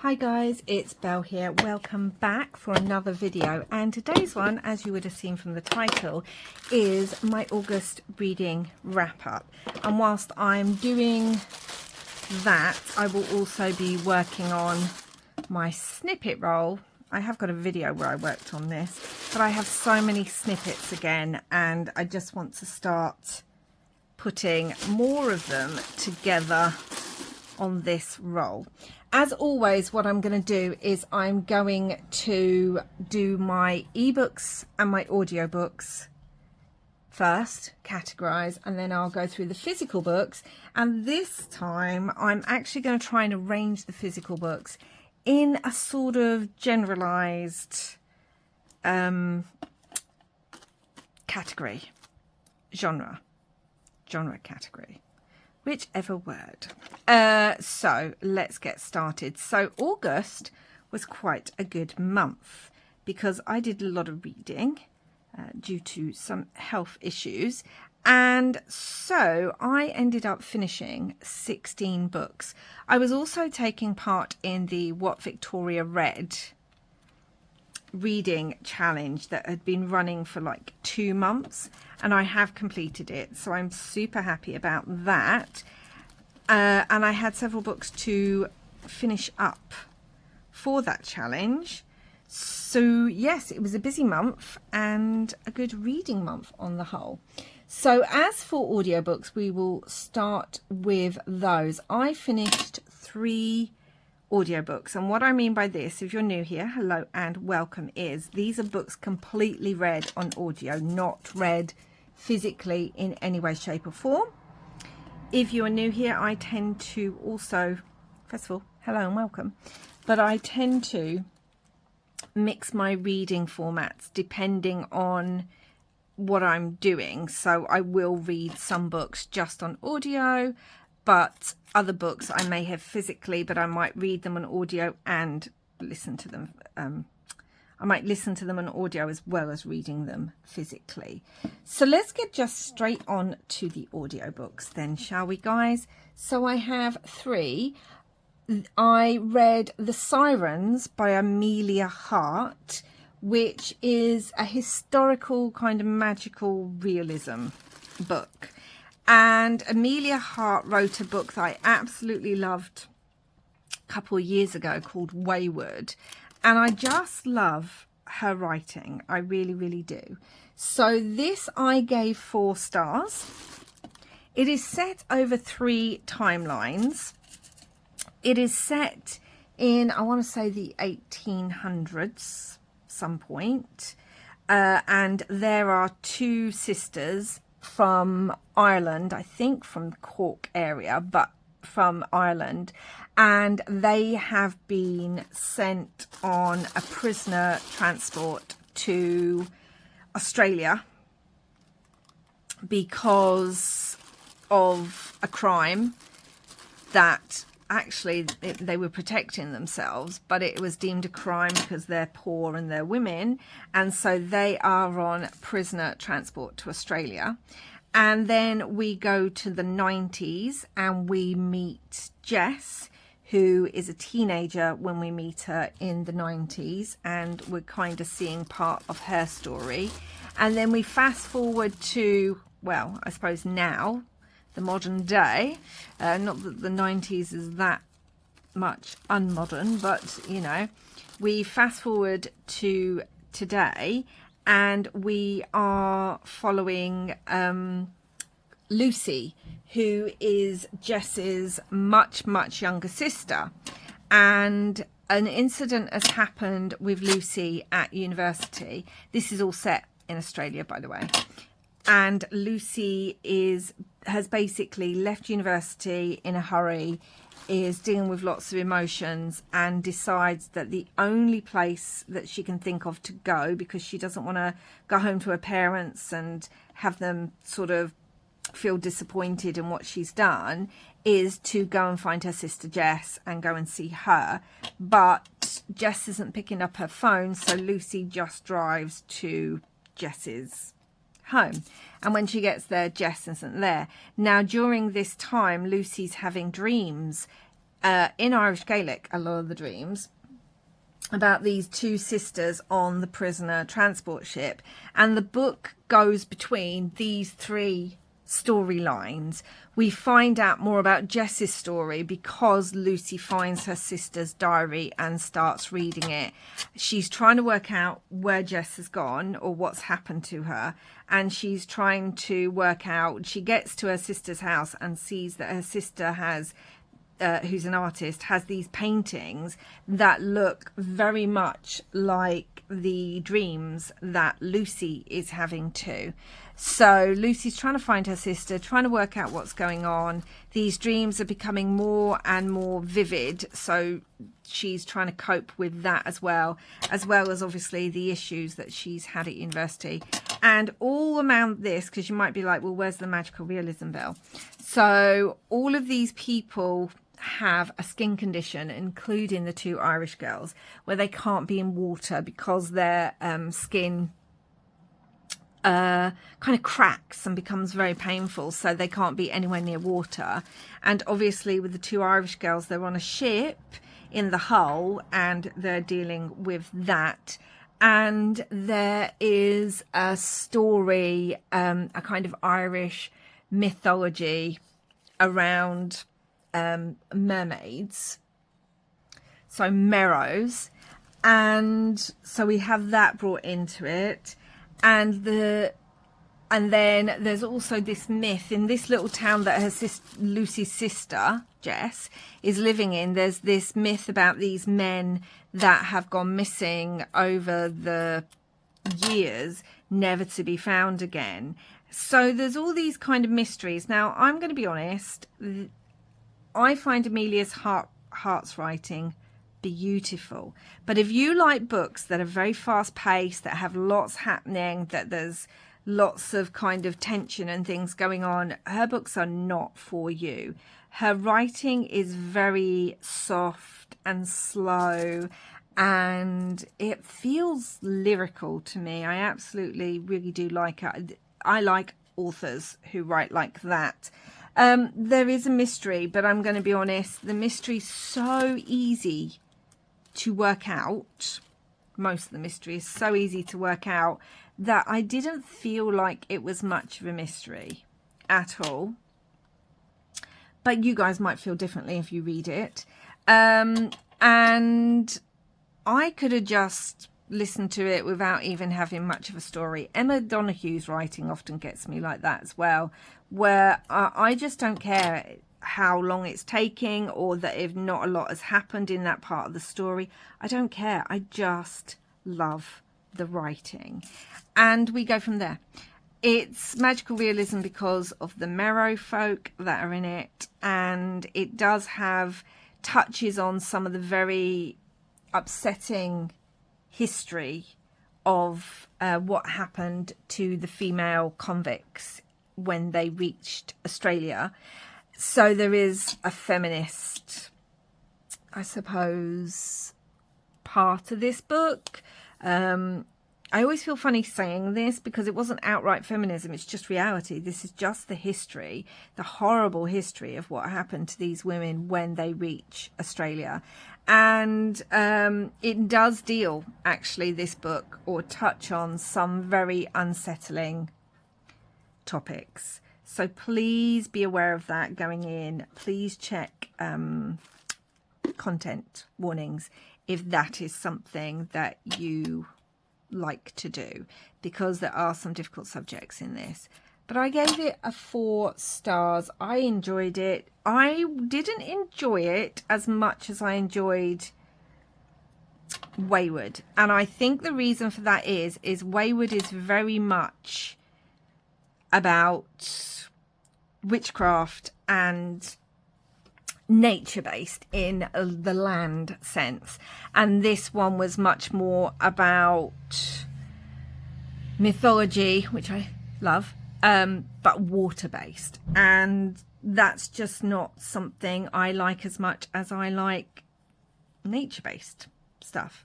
Hi guys, it's Belle here. Welcome back for another video, and today's one, as you would have seen from the title, is my August reading wrap up. And whilst I'm doing that, I will also be working on my snippet roll. I have got a video where I worked on this, but I have so many snippets again, and I just want to start putting more of them together on this roll. As always, what I'm going to do is I'm going to do my ebooks and my audiobooks first, categorize, and then I'll go through the physical books. And this time I'm actually going to try and arrange the physical books in a sort of generalized category, genre category. Whichever word. So let's get started. So August was quite a good month because I did a lot of reading due to some health issues. And so I ended up finishing 16 books. I was also taking part in the What Victoria Read reading challenge that had been running for like 2 months, and I have completed it, so I'm super happy about that. And I had several books to finish up for that challenge. So yes, it was a busy month and a good reading month on the whole. So as for audiobooks, we will start with those. I finished 3 audiobooks, and what I mean by this, if you're new here, hello and welcome, is these are books completely read on audio, not read physically in any way, shape or form. If you are new here, I tend to also, first of all, hello and welcome, but I tend to mix my reading formats depending on what I'm doing. So I will read some books just on audio, but other books I may have physically, but I might read them on audio and listen to them. I might listen to them on audio as well as reading them physically. So let's get just straight on to the audiobooks then, shall we guys? So I have 3. I read The Sirens by Emilia Hart, which is a historical kind of magical realism book. And Emilia Hart wrote a book that I absolutely loved a couple of years ago called Wayward. And I just love her writing. I really, really do. So this I gave 4 stars. It is set over 3 timelines. It is set in, I want to say, the 1800s, some point. And there are 2 sisters from Ireland, I think from the Cork area, but from Ireland, and they have been sent on a prisoner transport to Australia because of a crime that actually they were protecting themselves, but it was deemed a crime because they're poor and they're women, and so they are on prisoner transport to Australia. And then we go to the 90s and we meet Jess, who is a teenager when we meet her in the 90s, and we're kind of seeing part of her story. And then we fast forward to, well, I suppose now, the modern day. Not that the 90s is that much unmodern, but you know, we fast forward to today, and we are following Lucy, who is Jess's much younger sister. And an incident has happened with Lucy at university. This is all set in Australia, by the way. And Lucy has basically left university in a hurry, is dealing with lots of emotions, and decides that the only place that she can think of to go, because she doesn't want to go home to her parents and have them sort of feel disappointed in what she's done, is to go and find her sister Jess and go and see her. But Jess isn't picking up her phone, so Lucy just drives to Jess's home, and when she gets there, Jess isn't there. Now during this time, Lucy's having dreams in Irish Gaelic, a lot of the dreams, about these two sisters on the prisoner transport ship. And the book goes between these three storylines. We find out more about Jess's story because Lucy finds her sister's diary and starts reading it. She's trying to work out where Jess has gone or what's happened to her. And she's trying to work out, she gets to her sister's house and sees that her sister has who's an artist, has these paintings that look very much like the dreams that Lucy is having too. So Lucy's trying to find her sister, trying to work out what's going on. These dreams are becoming more and more vivid, so she's trying to cope with that as well as obviously the issues that she's had at university. And all around this, because you might be like, well, where's the magical realism bell? So all of these people have a skin condition, including the two Irish girls, where they can't be in water because their skin kind of cracks and becomes very painful, so they can't be anywhere near water. And obviously with the two Irish girls, they're on a ship in the hull and they're dealing with that. And there is a story, a kind of Irish mythology around mermaids, so merrows, and so we have that brought into it. And then there's also this myth in this little town that her Lucy's sister Jess is living in. There's this myth about these men that have gone missing over the years, never to be found again. So there's all these kind of mysteries. Now I'm going to be honest, I find Emilia's Hart's writing beautiful. But if you like books that are very fast paced, that have lots happening, that there's lots of kind of tension and things going on, her books are not for you. Her writing is very soft and slow, and it feels lyrical to me. I absolutely really do like it. I like authors who write like that. There is a mystery, but I'm going to be honest, the mystery's so easy to work out. Most of the mystery is so easy to work out that I didn't feel like it was much of a mystery at all. But you guys might feel differently if you read it. And I could have just listened to it without even having much of a story. Emma Donohue's writing often gets me like that as well, where I just don't care how long it's taking, or that if not a lot has happened in that part of the story. I don't care. I just love the writing. And we go from there. It's magical realism because of the Merrow folk that are in it, and it does have touches on some of the very upsetting history of what happened to the female convicts when they reached Australia. So there is a feminist, I suppose, part of this book. I always feel funny saying this because it wasn't outright feminism, it's just reality. This is just the history, the horrible history of what happened to these women when they reach Australia. And it does deal, actually, this book, or touch on some very unsettling topics. So please be aware of that going in. Please check content warnings if that is something that you like to do, because there are some difficult subjects in this. But I gave it a 4 stars. I enjoyed it. I didn't enjoy it as much as I enjoyed Wayward. And I think the reason for that is Wayward is very much about witchcraft and nature-based in the land sense, and this one was much more about mythology, which I love, but water-based, and that's just not something I like as much as I like nature-based stuff,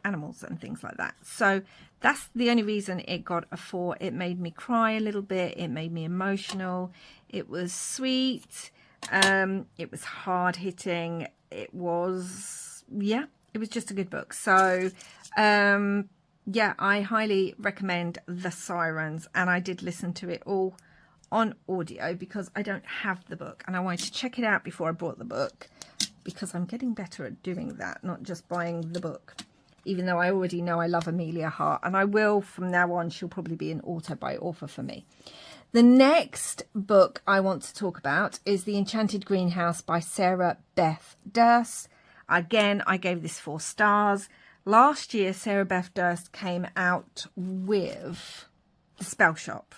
animals and things like that. So that's the only reason it got a 4. It made me cry a little bit, it made me emotional, it was sweet, It was hard hitting. It was, yeah, it was just a good book. So yeah, I highly recommend The Sirens, and I did listen to it all on audio because I don't have the book and I wanted to check it out before I bought the book, because I'm getting better at doing that, not just buying the book, even though I already know I love Emilia Hart, and I will from now on. She'll probably be an auto-buy author for me. The next book I want to talk about is The Enchanted Greenhouse by Sarah Beth Durst. Again, I gave this 4 stars. Last year, Sarah Beth Durst came out with The Spell Shop.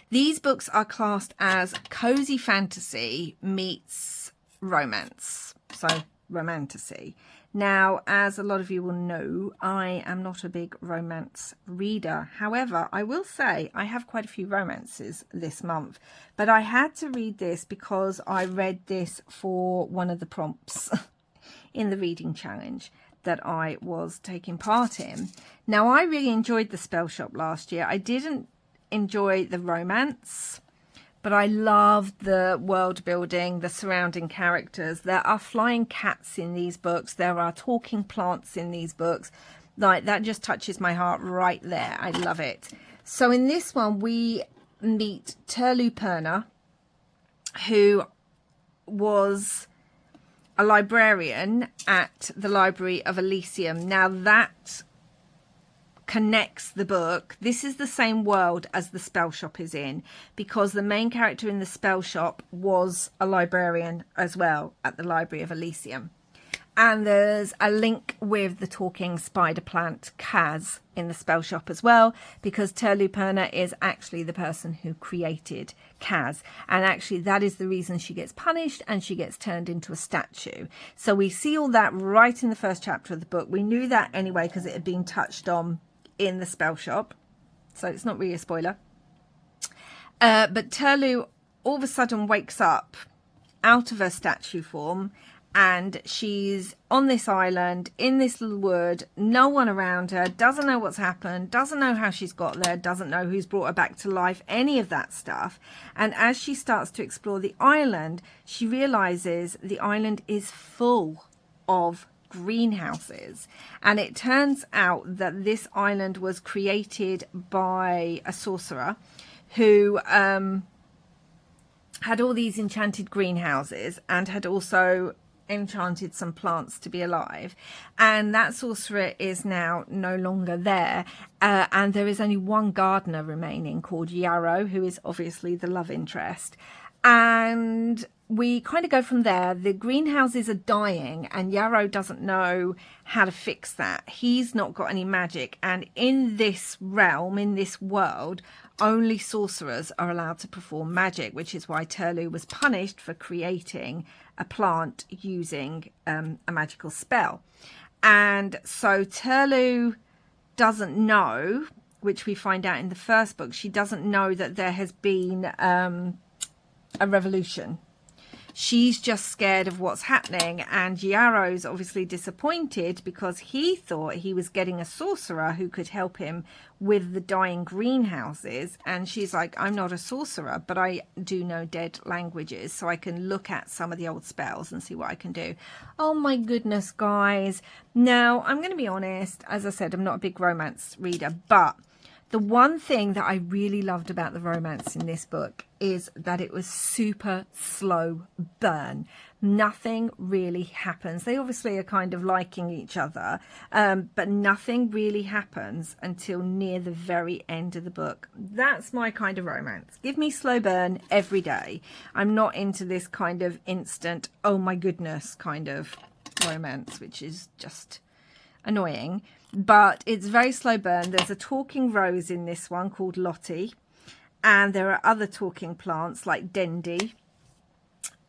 These books are classed as cozy fantasy meets romance, so romantasy. Now, as a lot of you will know, I am not a big romance reader. However, I will say I have quite a few romances this month, but I had to read this because I read this for one of the prompts in the reading challenge that I was taking part in. Now, I really enjoyed The Spell Shop last year. I didn't enjoy the romance, but I loved the world building, the surrounding characters. There are flying cats in these books. There are talking plants in these books. Like, that just touches my heart right there. I love it. So in this one, we meet Reid-Benta, who was a librarian at the Library of Elysium. Now that connects the book. This is the same world as The Spell Shop is in, because the main character in The Spell Shop was a librarian as well at the Library of Elysium. And there's a link with the talking spider plant Kaz in The Spell Shop as well, because Reid-Benta is actually the person who created Kaz. And actually that is the reason she gets punished and she gets turned into a statue. So we see all that right in the first chapter of the book. We knew that anyway because it had been touched on in The Spell Shop, so it's not really a spoiler. But Turlu all of a sudden wakes up out of her statue form, and she's on this island in this little wood, no one around her, doesn't know what's happened, doesn't know how she's got there, doesn't know who's brought her back to life, any of that stuff. And as she starts to explore the island, she realizes the island is full of greenhouses, and it turns out that this island was created by a sorcerer who had all these enchanted greenhouses and had also enchanted some plants to be alive, and that sorcerer is now no longer there, and there is only one gardener remaining called Yarrow, who is obviously the love interest. And we kind of go from there. The greenhouses are dying and Yarrow doesn't know how to fix that. He's not got any magic, and in this realm, in this world, only sorcerers are allowed to perform magic, which is why Turlu was punished for creating a plant using a magical spell. And so Turlu doesn't know, which we find out in the first book, she doesn't know that there has been a revolution. She's just scared of what's happening, and Yarrow's obviously disappointed because he thought he was getting a sorcerer who could help him with the dying greenhouses, and she's like, I'm not a sorcerer, but I do know dead languages, so I can look at some of the old spells and see what I can do. Oh my goodness, guys. Now, I'm going to be honest, as I said, I'm not a big romance reader, but the one thing that I really loved about the romance in this book is that it was super slow burn. Nothing really happens. They obviously are kind of liking each other, but nothing really happens until near the very end of the book. That's my kind of romance. Give me slow burn every day. I'm not into this kind of instant, oh my goodness kind of romance, which is just annoying. But it's very slow burn. There's a talking rose in this one called Lottie, and there are other talking plants like Dendy,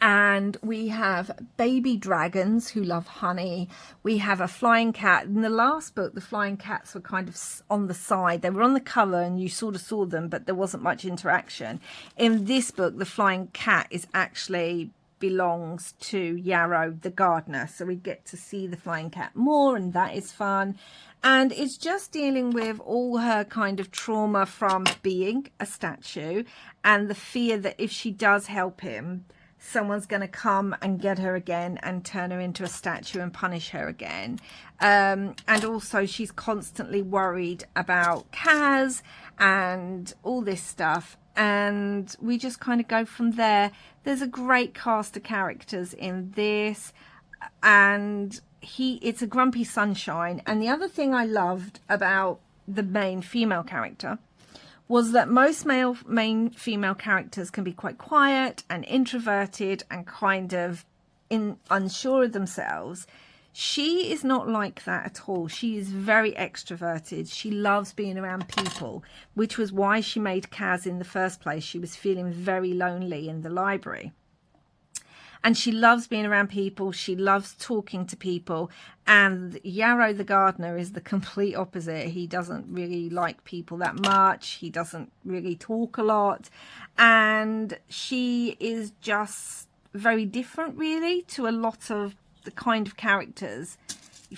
and we have baby dragons who love honey. We have a flying cat. In the last book, the flying cats were kind of on the side. They were on the cover and you sort of saw them, but there wasn't much interaction. In this book, the flying cat is actually belongs to Yarrow the gardener, so we get to see the flying cat more, and that is fun. And it's just dealing with all her kind of trauma from being a statue and the fear that if she does help him, someone's going to come and get her again and turn her into a statue and punish her again. And also she's constantly worried about Kaz and all this stuff. And we just kind of go from there. There's a great cast of characters in this, and it's a grumpy sunshine. And the other thing I loved about the main female character was that most main female characters can be quite quiet and introverted and kind of unsure of themselves. She is not like that at all. She is very extroverted. She loves being around people, which was why she made Kaz in the first place. She was feeling very lonely in the library. And she loves being around people. She loves talking to people. And Yarrow the gardener is the complete opposite. He doesn't really like people that much. He doesn't really talk a lot. And she is just very different, really, to a lot of the kind of characters,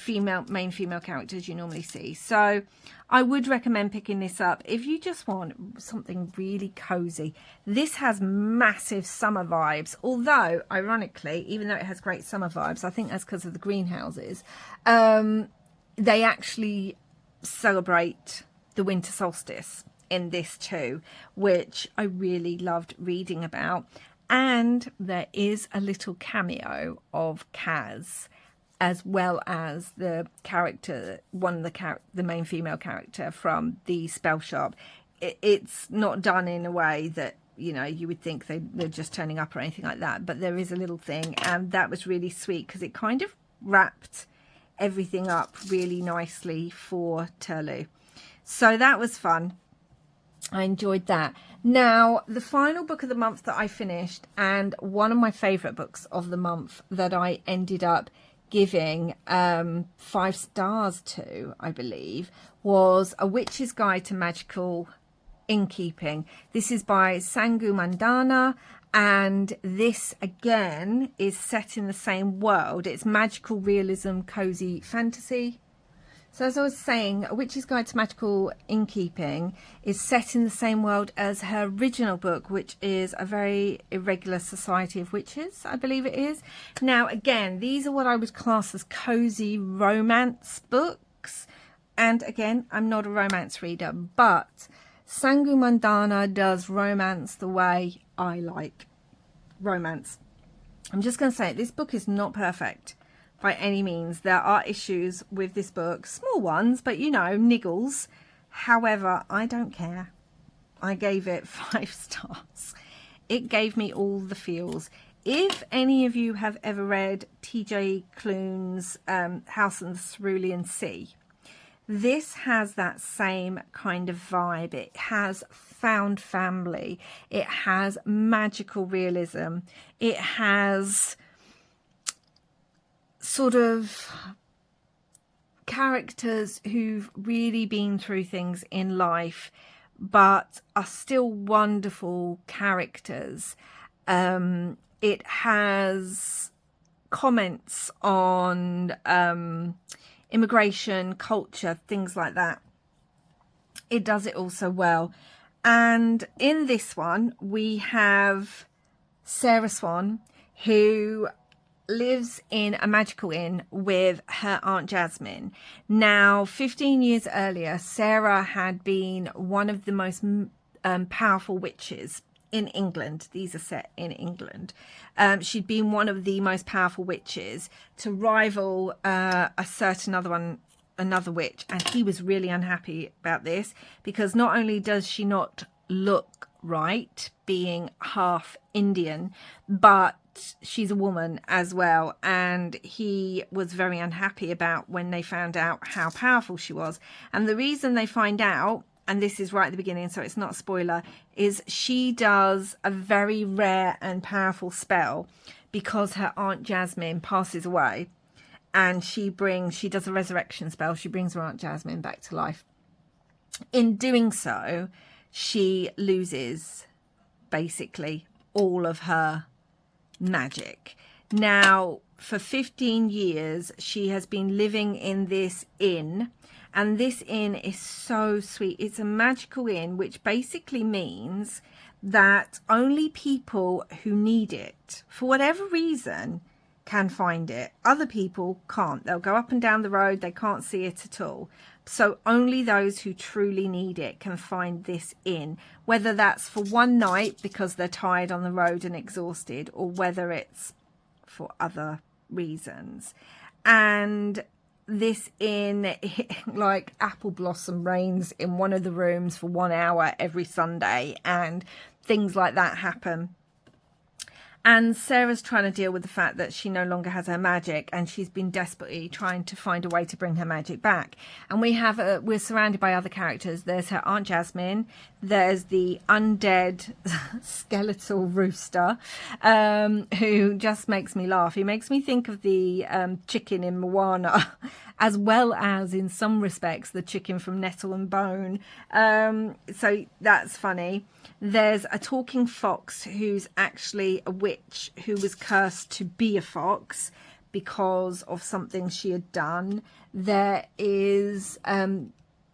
main female characters you normally see. So I would recommend picking this up if you just want something really cozy. This has massive summer vibes, although ironically, even though it has great summer vibes, I think that's because of the greenhouses, they actually celebrate the winter solstice in this too, which I really loved reading about. And there is a little cameo of Kaz, as well as the character, the main female character from the spell shop. It's not done in a way that, you know, you would think they're just turning up or anything like that. But there is a little thing, and that was really sweet because it kind of wrapped everything up really nicely for Turlu. So that was fun. I enjoyed that. Now, the final book of the month that I finished, and one of my favourite books of the month that I ended up giving 5 stars to, I believe, was A Witch's Guide to Magical Innkeeping. This is by Sangu Mandana, and this again is set in the same world. It's magical realism, cozy fantasy. So as I was saying, A Witch's Guide to Magical Innkeeping is set in the same world as her original book, which is A Very Irregular Society of Witches, I believe it is. Now, again, these are what I would class as cozy romance books. And again, I'm not a romance reader, but Sangu Mandana does romance the way I like romance. I'm just going to say, this book is not perfect by any means. There are issues with this book, small ones, but you know, niggles. However, I don't care. I gave it 5 stars. It gave me all the feels. If any of you have ever read TJ Klune's House in the Cerulean Sea, this has that same kind of vibe. It has found family. It has magical realism. It has sort of characters who've really been through things in life but are still wonderful characters. It has comments on immigration, culture, things like that. It does it all so well. And in this one we have Sarah Swan, who lives in a magical inn with her Aunt Jasmine. Now, 15 years earlier, Sarah had been one of the most powerful witches in England. These are set in England. She'd been one of the most powerful witches to rival a certain another witch, and he was really unhappy about this because not only does she not look right, being half Indian, but she's a woman as well, and he was very unhappy about when they found out how powerful she was. And the reason they find out, and this is right at the beginning, so it's not a spoiler, is she does a very rare and powerful spell because her Aunt Jasmine passes away, and she does a resurrection spell. She brings her Aunt Jasmine back to life. In doing so, she loses basically all of her magic. Now, for 15 years, she has been living in this inn, and this inn is so sweet. It's a magical inn, which basically means that only people who need it, for whatever reason, can find it. Other people can't. They'll go up and down the road, they can't see it at all. So only those who truly need it can find this inn, whether that's for one night because they're tired on the road and exhausted, or whether it's for other reasons. And this inn, like apple blossom rains in one of the rooms for 1 hour every Sunday, and things like that happen. And Sarah's trying to deal with the fact that she no longer has her magic, and she's been desperately trying to find a way to bring her magic back. And we're surrounded by other characters. There's her Aunt Jasmine. There's the undead skeletal rooster, who just makes me laugh. He makes me think of the chicken in Moana, as well as, in some respects, the chicken from Nettle and Bone. So that's funny. There's a talking fox who's actually a witch who was cursed to be a fox because of something she had done. There is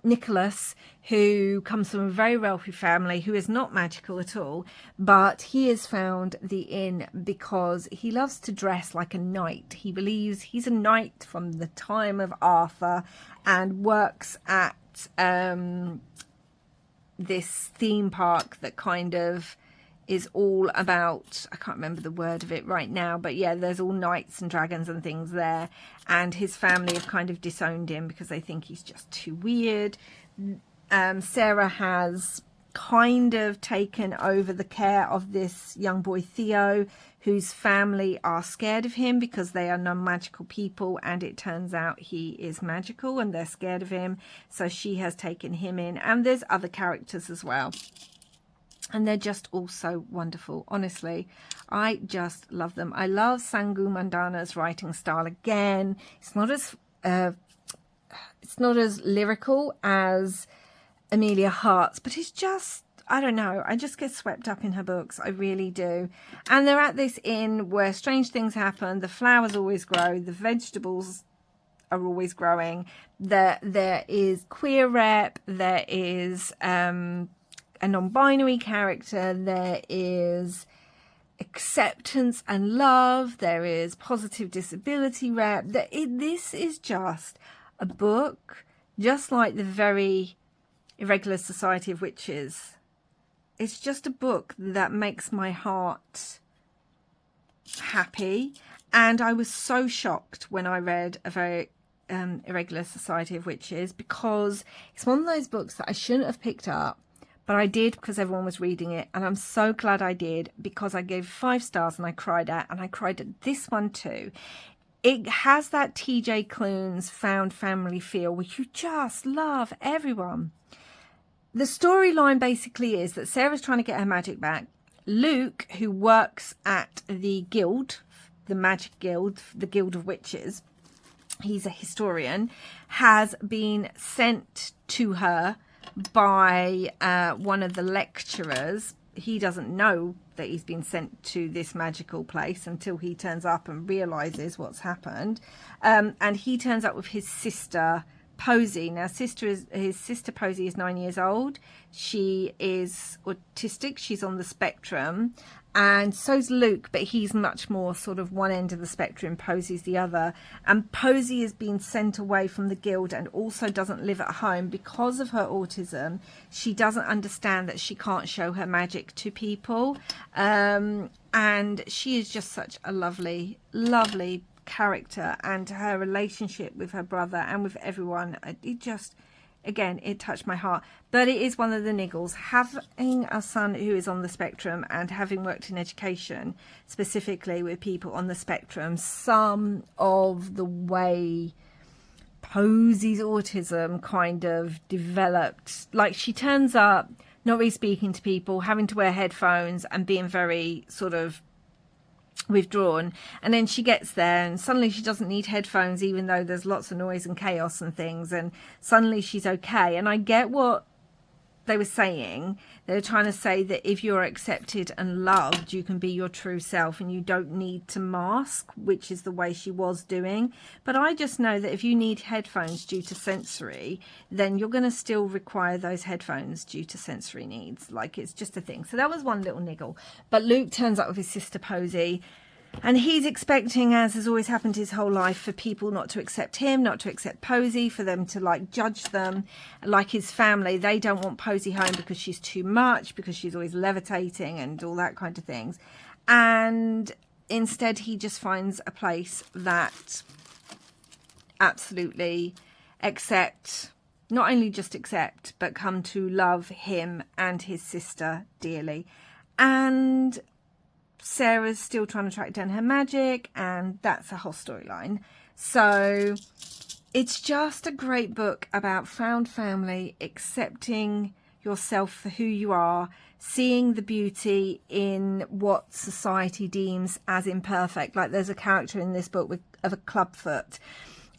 Nicholas, who comes from a very wealthy family, who is not magical at all, but he has found the inn because he loves to dress like a knight. He believes he's a knight from the time of Arthur and works at this theme park that kind of is all about, I can't remember the word of it right now, but yeah, there's all knights and dragons and things there, and his family have kind of disowned him because they think he's just too weird. Sarah has kind of taken over the care of this young boy Theo, whose family are scared of him because they are non-magical people, and it turns out he is magical and they're scared of him, so she has taken him in. And there's other characters as well, and they're just all so wonderful. Honestly, I just love them. I love Sangu Mandana's writing style. Again, it's not as lyrical as Emilia Hart's, but it's just, I don't know, I just get swept up in her books. I really do. And they're at this inn where strange things happen. The flowers always grow. The vegetables are always growing. There is queer rep. There is a non-binary character. There is acceptance and love. There is positive disability rep. This is just a book, just like the very Irregular Society of Witches. It's just a book that makes my heart happy. And I was so shocked when I read a very Irregular Society of Witches, because it's one of those books that I shouldn't have picked up, but I did because everyone was reading it. And I'm so glad I did, because I gave 5 stars and I cried at this one too. It has that TJ Clunes found family feel, which you just love, everyone. The storyline basically is that Sarah's trying to get her magic back. Luke, who works at the guild, the magic guild, the Guild of Witches, he's a historian, has been sent to her by one of the lecturers. He doesn't know that he's been sent to this magical place until he turns up and realizes what's happened. And he turns up with his sister, Posey. Now, his sister Posey is 9 years old. She is autistic. She's on the spectrum, and so's Luke, but he's much more sort of one end of the spectrum. Posey's the other. And Posey is being sent away from the guild and also doesn't live at home because of her autism. She doesn't understand that she can't show her magic to people, and she is just such a lovely, lovely character, and her relationship with her brother and with everyone, it just, again, it touched my heart. But it is one of the niggles, having a son who is on the spectrum and having worked in education specifically with people on the spectrum. Some of the way Posey's autism kind of developed, like she turns up not really speaking to people, having to wear headphones and being very sort of withdrawn, and then she gets there and suddenly she doesn't need headphones, even though there's lots of noise and chaos and things, and suddenly she's okay. And I get what they were saying. They were trying to say that if you're accepted and loved, you can be your true self and you don't need to mask, which is the way she was doing. But I just know that if you need headphones due to sensory, then you're going to still require those headphones due to sensory needs. Like, it's just a thing. So that was one little niggle. But Luke turns up with his sister Posy. And he's expecting, as has always happened his whole life, for people not to accept him, not to accept Posy, for them to like judge them. Like his family, they don't want Posy home because she's too much, because she's always levitating and all that kind of things. And instead he just finds a place that absolutely accept, not only just accept, but come to love him and his sister dearly. And Sarah's still trying to track down her magic, and that's a whole storyline. So it's just a great book about found family, accepting yourself for who you are, seeing the beauty in what society deems as imperfect. Like, there's a character in this book of a clubfoot,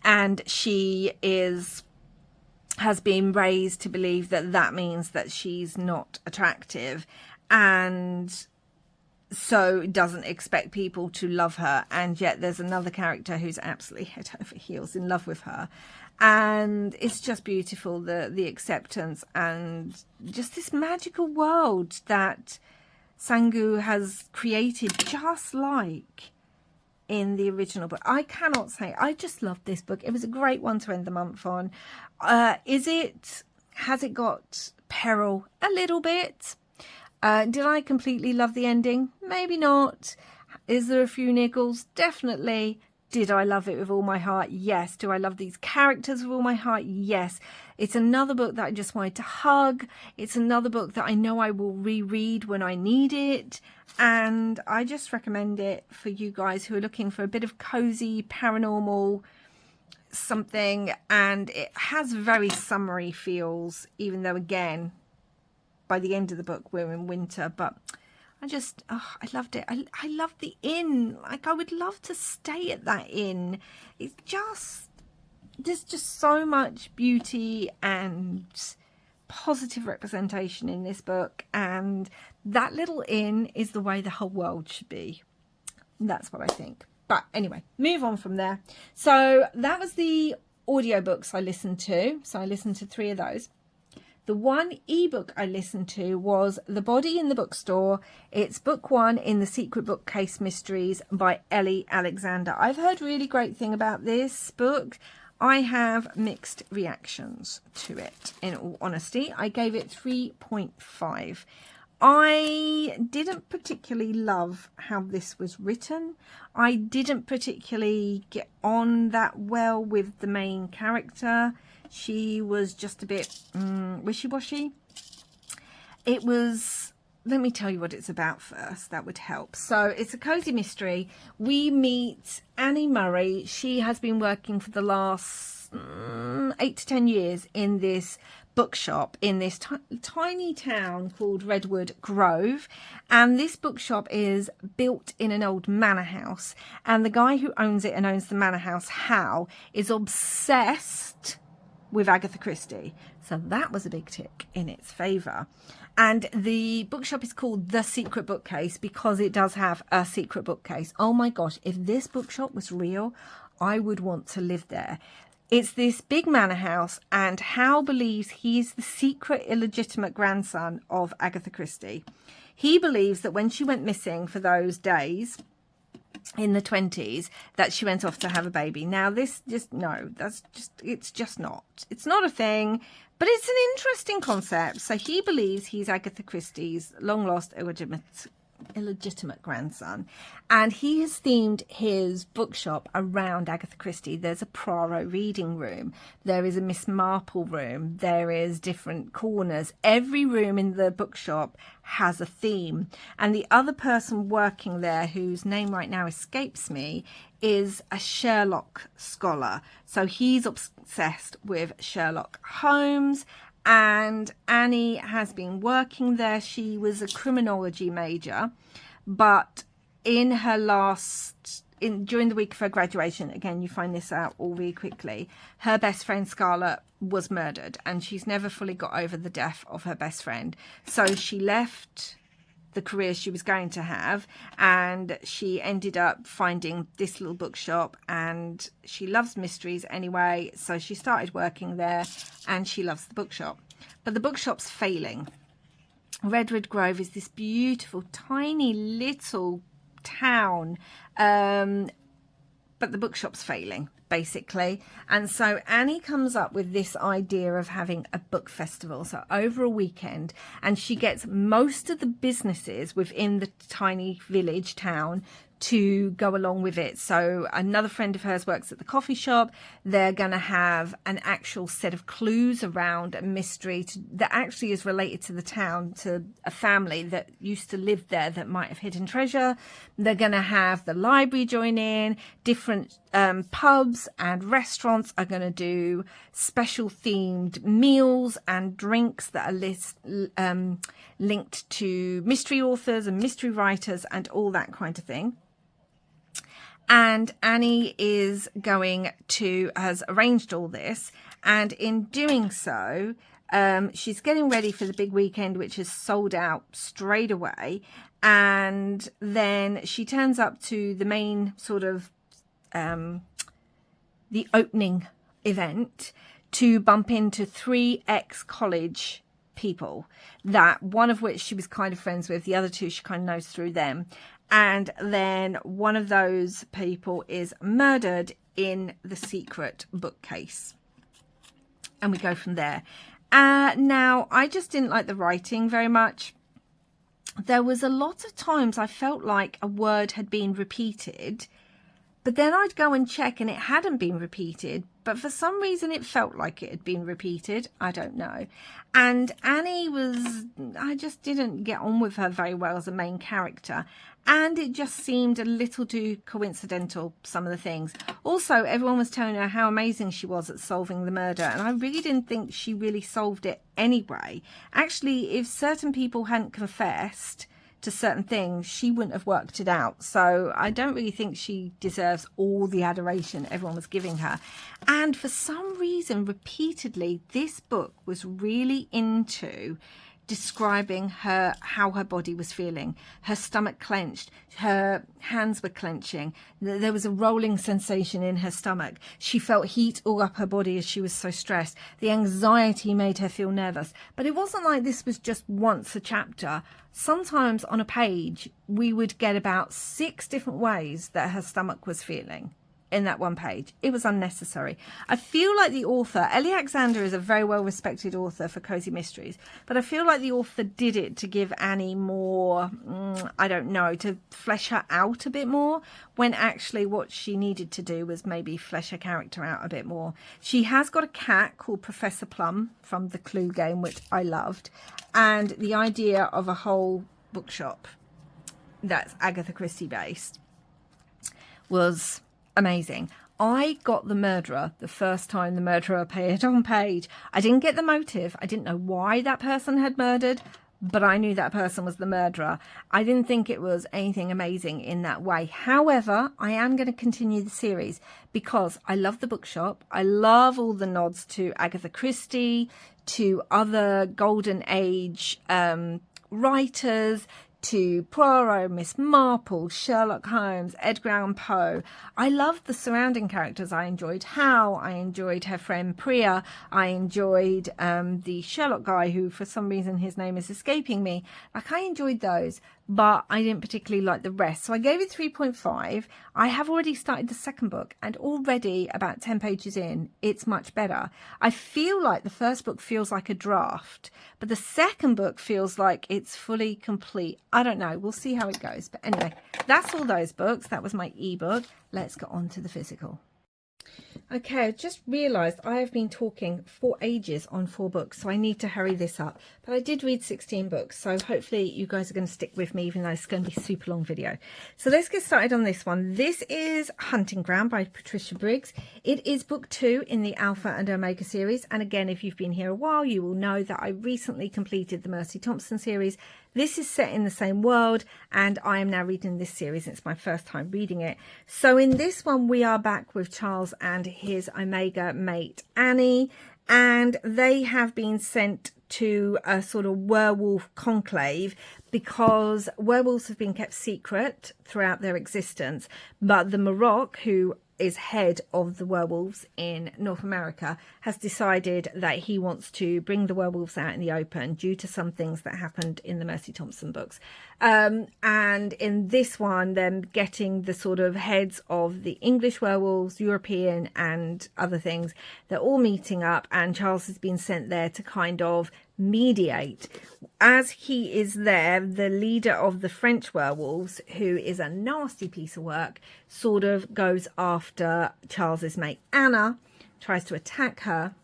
and she has been raised to believe that that means that she's not attractive, and so doesn't expect people to love her. And yet there's another character who's absolutely head over heels in love with her, and it's just beautiful, the acceptance and just this magical world that Sangu has created, just like in the original book. I cannot say, I just love this book. It was a great one to end the month on. Has it got Peril? A little bit. Did I completely love the ending? Maybe not. Is there a few niggles? Definitely. Did I love it with all my heart? Yes. Do I love these characters with all my heart? Yes. It's another book that I just wanted to hug. It's another book that I know I will reread when I need it. And I just recommend it for you guys who are looking for a bit of cozy paranormal something. And it has very summery feels, even though, again, by the end of the book we're in winter. But I loved it. I loved the inn. Like, I would love to stay at that inn. It's just, there's just so much beauty and positive representation in this book, and that little inn is the way the whole world should be. That's what I think. But anyway, move on from there. So that was the audiobooks I listened to. So I listened to 3 of those. The one ebook I listened to was The Body in the Bookstore. It's book 1 in the Secret Bookcase Mysteries by Ellie Alexander. I've heard really great thing about this book. I have mixed reactions to it, in all honesty. I gave it 3.5. I didn't particularly love how this was written. I didn't particularly get on that well with the main character. She was just a bit wishy-washy. It was, let me tell you what it's about first. That would help. So it's a cozy mystery. We meet Annie Murray. She has been working for the last 8 to 10 years in this bookshop in this tiny town called Redwood Grove, and this bookshop is built in an old manor house, and the guy who owns it and owns the manor house, Hal, is obsessed with Agatha Christie. So that was a big tick in its favour. And the bookshop is called The Secret Bookcase because it does have a secret bookcase. Oh my gosh, if this bookshop was real, I would want to live there. It's this big manor house, and Hal believes he's the secret illegitimate grandson of Agatha Christie. He believes that when she went missing for those days in the 20s, that she went off to have a baby. Now this just, no, that's just, it's not a thing, but it's an interesting concept. So he believes he's Agatha Christie's long lost illegitimate grandson, and he has themed his bookshop around Agatha Christie. There's a Poirot reading room, there is a Miss Marple room, there is different corners. Every room in the bookshop has a theme, and the other person working there, whose name right now escapes me, is a Sherlock scholar. So he's obsessed with Sherlock Holmes, and Annie has been working there. She was a criminology major, but in her last during the week of her graduation, again, you find this out all really quickly, her best friend Scarlett was murdered, and she's never fully got over the death of her best friend. So she left the career she was going to have, and she ended up finding this little bookshop, and she loves mysteries anyway, so she started working there, and she loves the bookshop. But the bookshop's failing. Redwood Grove is this beautiful, tiny little town, but the bookshop's failing, basically. And so Annie comes up with this idea of having a book festival, so over a weekend, and she gets most of the businesses within the tiny village town to go along with it. So another friend of hers works at the coffee shop. They're going to have an actual set of clues around a mystery that actually is related to the town, to a family that used to live there that might have hidden treasure. They're going to have the library join in. Different pubs and restaurants are going to do special themed meals and drinks that are linked to mystery authors and mystery writers and all that kind of thing. And Annie has arranged all this, and in doing so, she's getting ready for the big weekend, which is sold out straight away. And then she turns up to the main sort of the opening event to bump into 3 ex-college people, that one of which she was kind of friends with, the other 2 she kind of knows through them. And then one of those people is murdered in the secret bookcase. And we go from there. Now, I just didn't like the writing very much. There was a lot of times I felt like a word had been repeated, but then I'd go and check and it hadn't been repeated. But for some reason it felt like it had been repeated. I don't know. And Annie I just didn't get on with her very well as a main character. And it just seemed a little too coincidental, some of the things. Also, everyone was telling her how amazing she was at solving the murder. And I really didn't think she really solved it anyway. Actually, if certain people hadn't confessed to certain things, she wouldn't have worked it out. So I don't really think she deserves all the adoration everyone was giving her. And for some reason, repeatedly, this book was really into describing how her body was feeling. Her stomach clenched, her hands were clenching, there was a rolling sensation in her stomach. She felt heat all up her body as she was so stressed. The anxiety made her feel nervous. But it wasn't like this was just once a chapter. Sometimes on a page we would get about 6 different ways that her stomach was feeling in that one page. It was unnecessary. I feel like the author, Ellie Alexander, is a very well respected author for cozy mysteries, but I feel like the author did it to give Annie more, I don't know, to flesh her out a bit more, when actually what she needed to do was maybe flesh her character out a bit more. She has got a cat called Professor Plum from the Clue game, which I loved, and the idea of a whole bookshop that's Agatha Christie based was amazing. I got the murderer the first time the murderer appeared on page. I didn't get the motive. I didn't know why that person had murdered, but I knew that person was the murderer. I didn't think it was anything amazing in that way. However, I am going to continue the series because I love the bookshop. I love all the nods to Agatha Christie, to other Golden Age writers, to Poirot, Miss Marple, Sherlock Holmes, Edgar Allan Poe. I loved the surrounding characters. I enjoyed Hal. I enjoyed her friend Priya. I enjoyed the Sherlock guy who, for some reason, his name is escaping me. Like, I enjoyed those, but I didn't particularly like the rest. So I gave it 3.5. I have already started the second book, and already about 10 pages in, it's much better. I feel like the first book feels like a draft, but the second book feels like it's fully complete. I don't know. We'll see how it goes. But anyway, that's all those books. That was my ebook. Let's get on to the physical. Okay, I just realised I have been talking for ages on 4 books, so I need to hurry this up. But I did read 16 books, so hopefully you guys are going to stick with me, even though it's going to be a super long video. So let's get started on this one. This is Hunting Ground by Patricia Briggs. It is book 2 in the Alpha and Omega series. And again, if you've been here a while, you will know that I recently completed the Mercy Thompson series. This is set in the same world, and I am now reading this series. It's my first time reading it. So in this one, we are back with Charles and his Omega mate, Annie, and they have been sent to a sort of werewolf conclave because werewolves have been kept secret throughout their existence. But the Marok, who is head of the werewolves in North America, has decided that he wants to bring the werewolves out in the open due to some things that happened in the Mercy Thompson books. And in this one, they're getting the sort of heads of the English werewolves, European and other things. They're all meeting up, and Charles has been sent there to kind of mediate. As he is there, the leader of the French werewolves, who is a nasty piece of work, sort of goes after Charles's mate Anna, tries to attack her,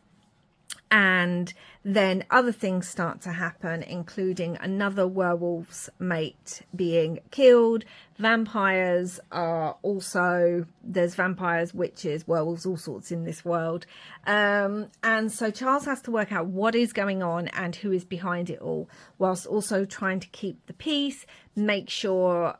and then other things start to happen, including another werewolf's mate being killed. Vampires are also, there's vampires, witches, werewolves, all sorts in this world. And so Charles has to work out what is going on and who is behind it all, whilst also trying to keep the peace, make sure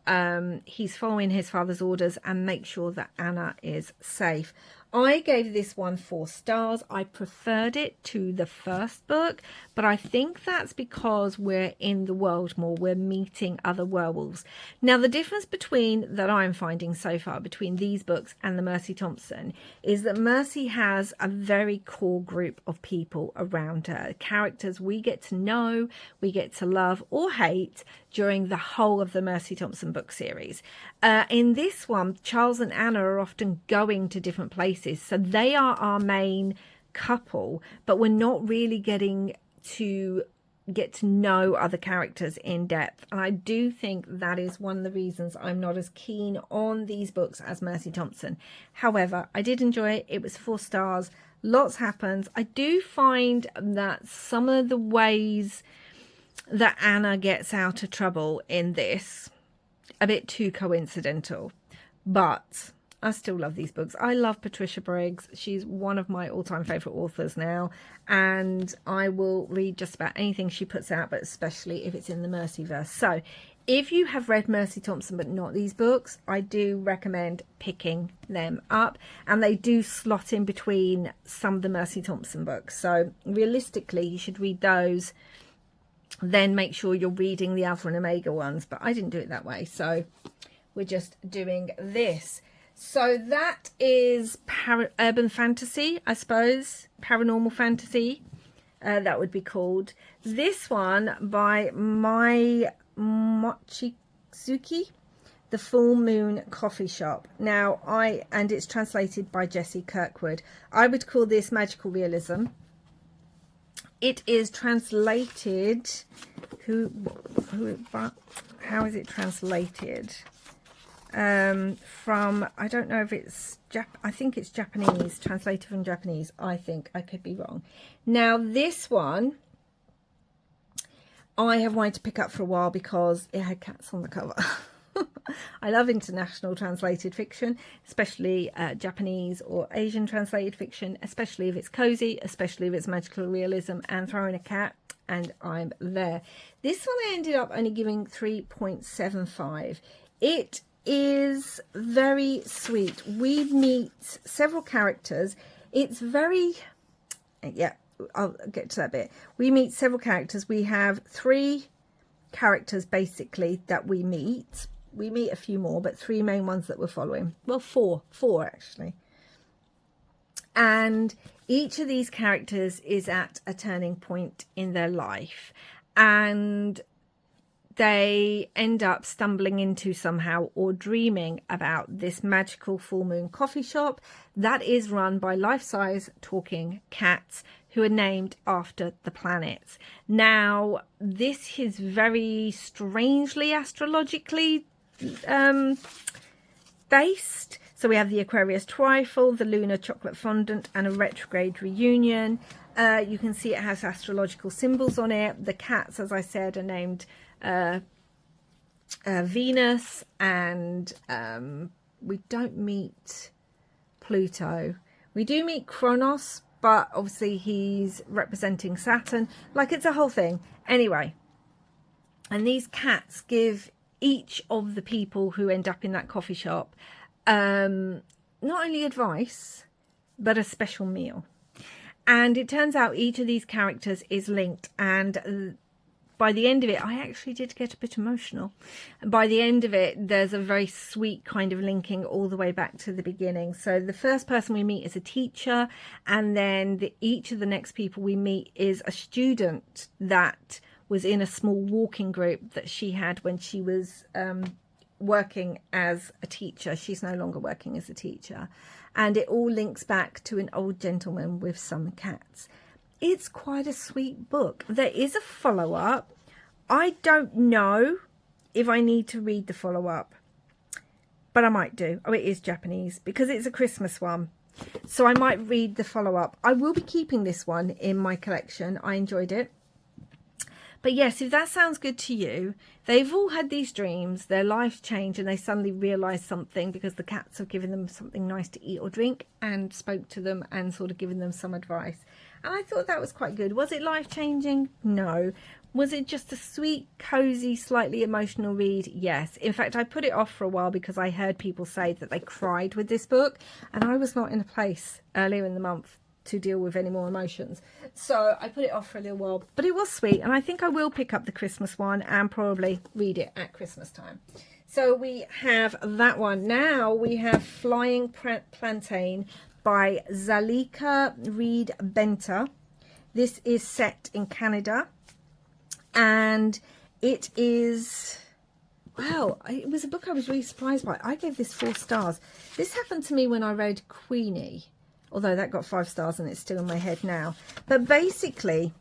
he's following his father's orders, and make sure that Anna is safe. I gave this one 4 stars. I preferred it to the first book, but I think that's because we're in the world more. We're meeting other werewolves. Now, the difference that I'm finding so far between these books and the Mercy Thompson is that Mercy has a very core group of people around her. Characters we get to know, we get to love or hate during the whole of the Mercy Thompson book series. In this one, Charles and Anna are often going to different places, so they are our main couple, but we're not really getting to get to know other characters in depth. And I do think that is one of the reasons I'm not as keen on these books as Mercy Thompson. However, I did enjoy it. It was 4 stars. Lots happens. I do find that some of the ways that Anna gets out of trouble in this a bit too coincidental, but I still love these books. I love Patricia Briggs. She's one of my all-time favourite authors now, and I will read just about anything she puts out, but especially if it's in the Mercyverse. So if you have read Mercy Thompson but not these books, I do recommend picking them up, and they do slot in between some of the Mercy Thompson books. So realistically, you should read those, then make sure you're reading the Alpha and Omega ones, but I didn't do it that way, so we're just doing this. So that is urban fantasy, I suppose, paranormal fantasy, that would be called. This one by Mai Mochizuki, The Full Moon Coffee Shop. Now, and it's translated by Jessie Kirkwood. I would call this magical realism. It is translated, how is it translated? From, I don't know if it's, I think it's Japanese, translated from Japanese. I think, I could be wrong. Now, this one, I have wanted to pick up for a while because it had cats on the cover. I love international translated fiction, especially Japanese or Asian translated fiction, especially if it's cozy, especially if it's magical realism, and throwing a cat, and I'm there. This one I ended up only giving 3.75. It is very sweet. We meet several characters. It's very, yeah, I'll get to that bit. We meet several characters. We have 3 characters basically that we meet. We meet a few more, but 3 main ones that we're following. Well, 4 actually. And each of these characters is at a turning point in their life, and they end up stumbling into somehow or dreaming about this magical full moon coffee shop that is run by life-size talking cats who are named after the planets. Now, this is very strangely astrologically based. So we have the Aquarius trifle, the lunar chocolate fondant, and a retrograde reunion. You can see it has astrological symbols on it. The cats, as I said, are named Venus, and we don't meet Pluto. We do meet Kronos, but obviously he's representing Saturn. Like, it's a whole thing. Anyway, And these cats give each of the people who end up in that coffee shop not only advice, but a special meal. And it turns out each of these characters is linked, and by the end of it, I actually did get a bit emotional. By the end of it, there's a very sweet kind of linking all the way back to the beginning. So the first person we meet is a teacher, and then each of the next people we meet is a student that was in a small walking group that she had when she was working as a teacher. She's no longer working as a teacher. And it all links back to an old gentleman with some cats. It's quite a sweet book. There is a follow-up. I don't know if I need to read the follow-up, but I might do. Oh, it is Japanese because it's a Christmas one. So I might read the follow-up. I will be keeping this one in my collection. I enjoyed it. But yes, if that sounds good to you, they've all had these dreams, their lives change, and they suddenly realise something because the cats have given them something nice to eat or drink and spoke to them and sort of given them some advice. And I thought that was quite good. Was it life-changing? No. Was it just a sweet, cosy, slightly emotional read? Yes. In fact, I put it off for a while because I heard people say that they cried with this book, and I was not in a place earlier in the month to deal with any more emotions. So I put it off for a little while, but it was sweet, and I think I will pick up the Christmas one and probably read it at Christmas time. So we have that one. Now we have Flying Plantain by Zalika Reid-Benta. This is set in Canada, and it is, wow, it was a book I was really surprised by. I gave this 4 stars. This happened to me when I read Queenie, although that got 5 stars and it's still in my head now. But basically,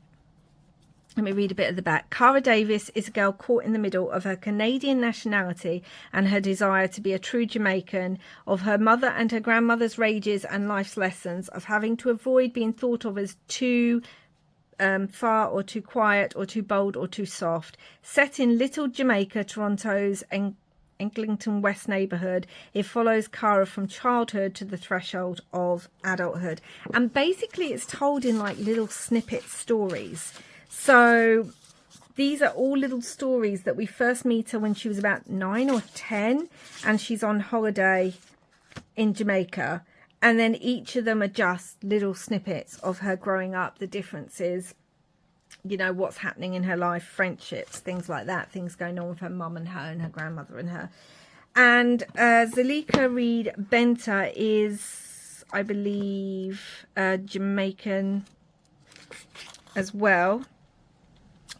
let me read a bit at the back. Cara Davis is a girl caught in the middle of her Canadian nationality and her desire to be a true Jamaican, of her mother and her grandmother's rages and life's lessons, of having to avoid being thought of as too far or too quiet or too bold or too soft. Set in Little Jamaica, Toronto's Eglinton West neighbourhood, it follows Cara from childhood to the threshold of adulthood. And basically it's told in like little snippet stories. So these are all little stories that we first meet her when she was about 9 or 10 and she's on holiday in Jamaica. And then each of them are just little snippets of her growing up, the differences, you know, what's happening in her life, friendships, things like that, things going on with her mum and her grandmother and her. And Zalika Reid-Benta is, I believe, Jamaican as well.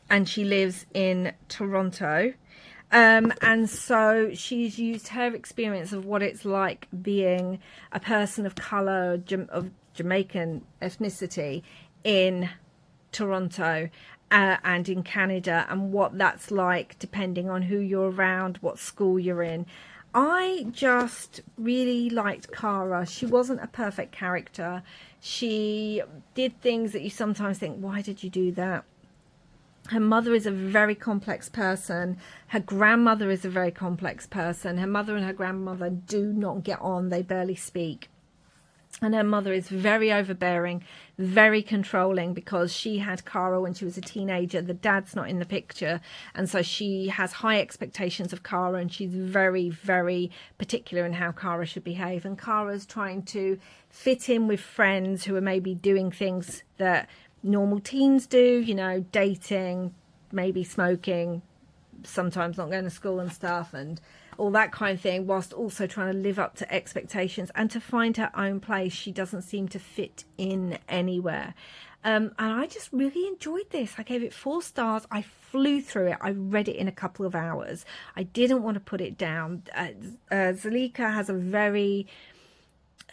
And she lives in Toronto. And so she's used her experience of what it's like being a person of colour, of Jamaican ethnicity in Toronto and in Canada, and what that's like depending on who you're around, what school you're in. I just really liked Cara. She wasn't a perfect character. She did things that you sometimes think, why did you do that? Her mother is a very complex person. Her grandmother is a very complex person. Her mother and her grandmother do not get on. They barely speak. And her mother is very overbearing, very controlling, because she had Cara when she was a teenager. The dad's not in the picture. And so she has high expectations of Cara, and she's very, very particular in how Cara should behave. And Cara's trying to fit in with friends who are maybe doing things that normal teens do, you know, dating, maybe smoking, sometimes not going to school and stuff, and all that kind of thing, whilst also trying to live up to expectations and to find her own place. She doesn't seem to fit in anywhere. And I just really enjoyed this. I gave it 4 stars. I flew through it. I read it in a couple of hours. I didn't want to put it down. Zalika has a very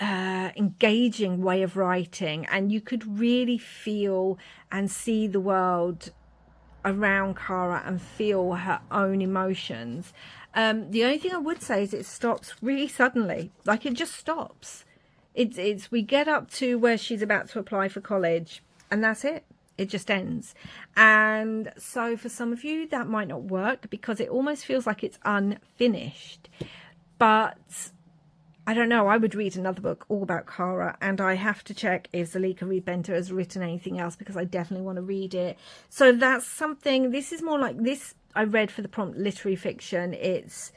engaging way of writing, and you could really feel and see the world around Cara and feel her own emotions. The only thing I would say is it stops really suddenly. Like, it just stops. It's we get up to where she's about to apply for college, and that's it. It just ends. And so for some of you that might not work because it almost feels like it's unfinished. But I don't know, I would read another book all about Cara, and I have to check if Zalika Reid-Benta has written anything else because I definitely want to read it. So that's something, this is more like, this I read for the prompt literary fiction. It's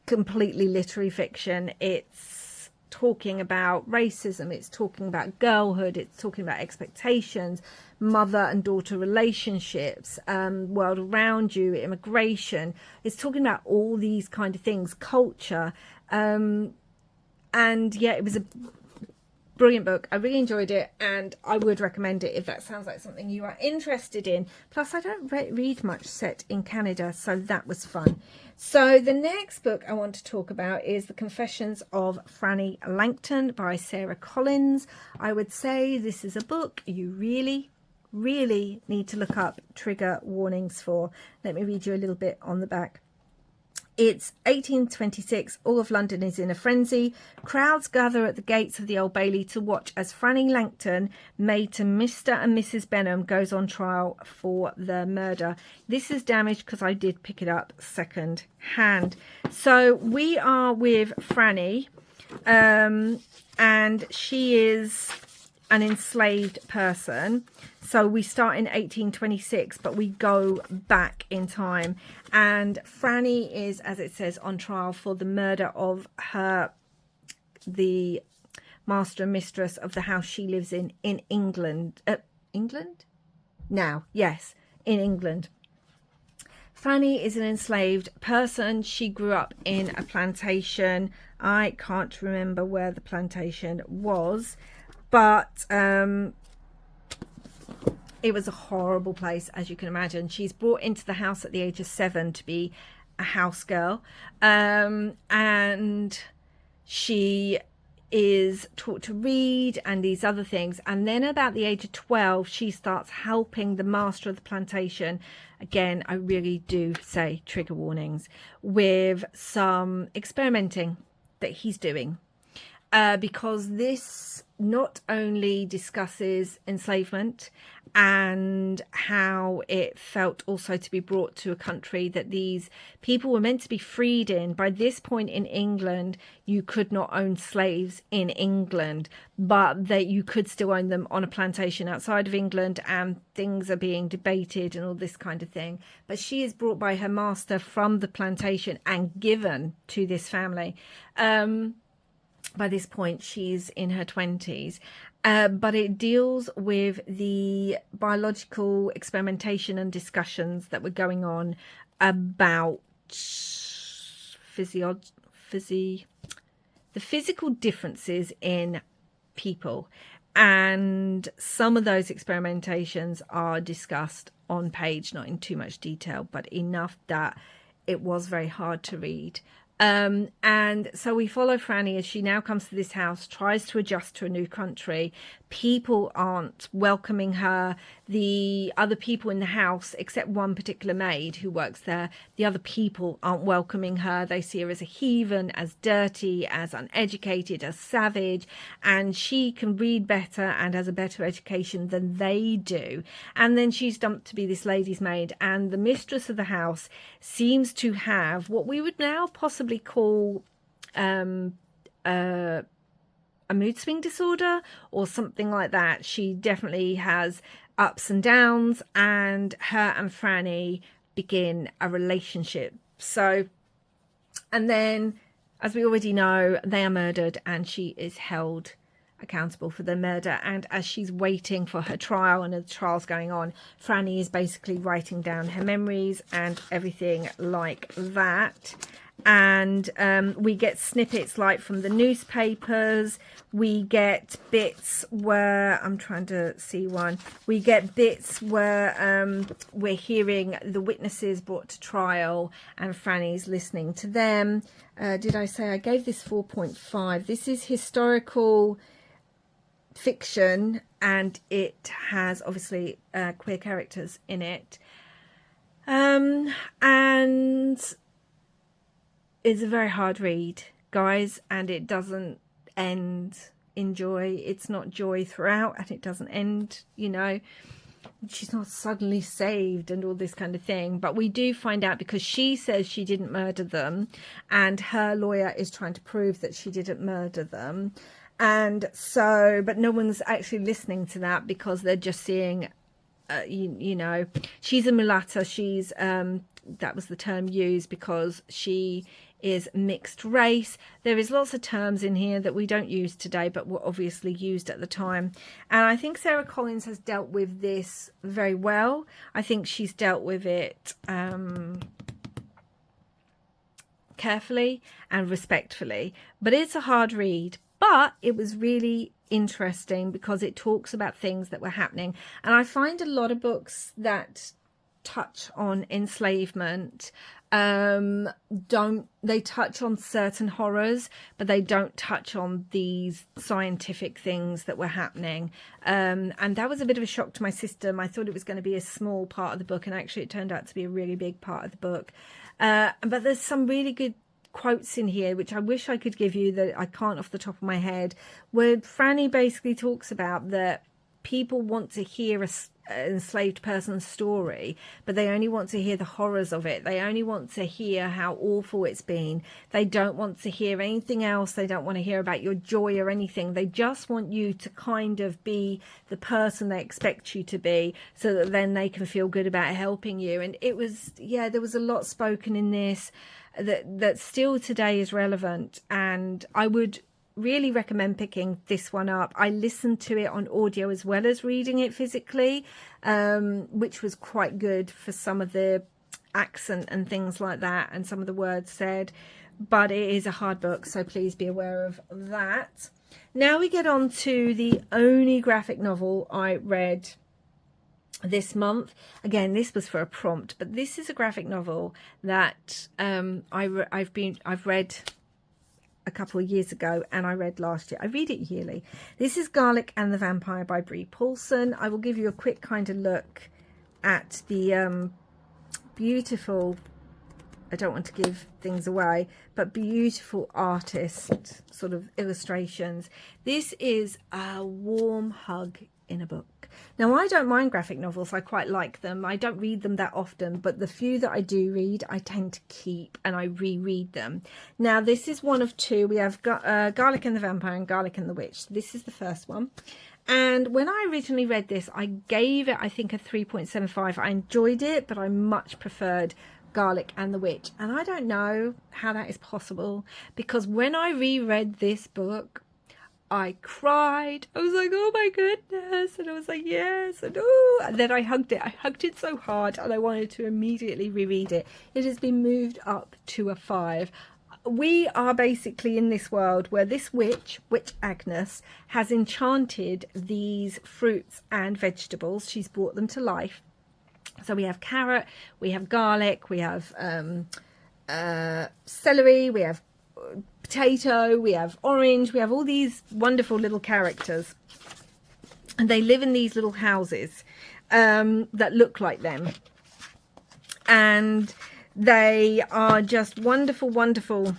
completely literary fiction. It's talking about racism, it's talking about girlhood, it's talking about expectations, mother and daughter relationships, world around you, immigration. It's talking about all these kind of things, culture, and yeah, it was a brilliant book. I really enjoyed it, and I would recommend it if that sounds like something you are interested in. Plus, I don't read much set in Canada, so that was fun. So the next book I want to talk about is The Confessions of Franny Langton by Sarah Collins. I would say this is a book you really need to look up trigger warnings for. Let me read you a little bit on the back. It's 1826. All of London is in a frenzy. Crowds gather at the gates of the Old Bailey to watch as Franny Langton, maid to Mr. and Mrs. Benham, goes on trial for the murder. This is damaged because I did pick it up second hand. So we are with Franny, and she is an enslaved person. So we start in 1826, but we go back in time. And Franny is, as it says, on trial for the murder of the master and mistress of the house she lives in England. England? Now, yes, in England. Franny is an enslaved person. She grew up in a plantation. I can't remember where the plantation was, but it was a horrible place, as you can imagine. She's brought into the house at the age of 7 to be a house girl, and she is taught to read and these other things. And then about the age of 12, she starts helping the master of the plantation. Again, I really do say trigger warnings, with some experimenting that he's doing. Because this not only discusses enslavement and how it felt also to be brought to a country that these people were meant to be freed in. By this point in England, you could not own slaves in England, but that you could still own them on a plantation outside of England, and things are being debated and all this kind of thing. But she is brought by her master from the plantation and given to this family. By this point, she's in her 20s. But it deals with the biological experimentation and discussions that were going on about the physical differences in people. And some of those experimentations are discussed on page, not in too much detail, but enough that it was very hard to read. And so we follow Franny as she now comes to this house, tries to adjust to a new country. People aren't welcoming her. The other people in the house, except one particular maid who works there, the other people aren't welcoming her. They see her as a heathen, as dirty, as uneducated, as savage, and she can read better and has a better education than they do. And then she's dumped to be this lady's maid, and the mistress of the house seems to have what we would now possibly call a mood swing disorder or something like that. She definitely has ups and downs, and her and Franny begin a relationship. So, and then, as we already know, they are murdered and she is held accountable for the murder. And as she's waiting for her trial and the trial's going on, Franny is basically writing down her memories and everything like that. And we get snippets like from the newspapers. We get bits where I'm trying to see one. We get bits where we're hearing the witnesses brought to trial and Franny's listening to them. Did I say I gave this 4.5? This is historical fiction, and it has obviously queer characters in it. And it's a very hard read, guys, and it doesn't end in joy. It's not joy throughout, and it doesn't end, you know, she's not suddenly saved and all this kind of thing. But we do find out, because she says she didn't murder them, and her lawyer is trying to prove that she didn't murder them. And so, but no one's actually listening to that, because they're just seeing, you know, she's a mulatta. She's that was the term used because she is mixed race. There is lots of terms in here that we don't use today, but were obviously used at the time. And I think Sarah Collins has dealt with this very well. I think she's dealt with it carefully and respectfully, but it's a hard read. But it was really interesting because it talks about things that were happening. And I find a lot of books that touch on enslavement they touch on certain horrors, but they don't touch on these scientific things that were happening. And that was a bit of a shock to my system. I thought it was going to be a small part of the book, and actually it turned out to be a really big part of the book. But there's some really good quotes in here which I wish I could give you that I can't off the top of my head, where Franny basically talks about that people want to hear an enslaved person's story, but they only want to hear the horrors of it. They only want to hear how awful it's been. They don't want to hear anything else. They don't want to hear about your joy or anything. They just want you to kind of be the person they expect you to be, so that then they can feel good about helping you. And it was, yeah, there was a lot spoken in this that still today is relevant, and I would really recommend picking this one up. I listened to it on audio as well as reading it physically, which was quite good for some of the accent and things like that and some of the words said, but it is a hard book, so please be aware of that. Now we get on to the only graphic novel I read this month. Again, this was for a prompt, but this is a graphic novel that I've read a couple of years ago and I read last year. I read it yearly. This is Garlic and the Vampire by Bree Paulson. I will give you a quick kind of look at the beautiful, I don't want to give things away, but beautiful artist sort of illustrations. This is a warm hug in a book. Now, I don't mind graphic novels. I quite like them. I don't read them that often, but the few that I do read, I tend to keep and I reread them. Now, this is one of two. We have Garlic and the Vampire and Garlic and the Witch. This is the first one. And when I originally read this, I gave it, I think, a 3.75. I enjoyed it, but I much preferred Garlic and the Witch. And I don't know how that is possible, because when I reread this book, I cried. I was like, oh my goodness. And I was like, yes. And oh, and then I hugged it. I hugged it so hard and I wanted to immediately reread it. It has been moved up to a 5. We are basically in this world where this witch Agnes, has enchanted these fruits and vegetables. She's brought them to life. So we have carrot, we have garlic, we have celery, we have potato, we have orange, we have all these wonderful little characters, and they live in these little houses that look like them, and they are just wonderful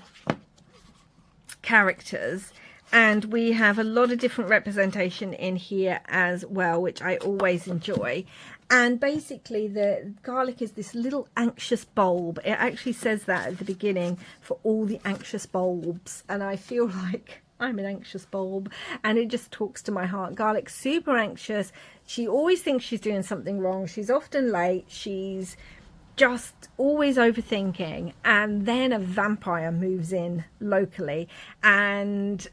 characters. And we have a lot of different representation in here as well, which I always enjoy. And basically the garlic is this little anxious bulb. It actually says that at the beginning, for all the anxious bulbs. And I feel like I'm an anxious bulb, and it just talks to my heart. Garlic's super anxious. She always thinks she's doing something wrong. She's often late. She's just always overthinking. And then a vampire moves in locally, and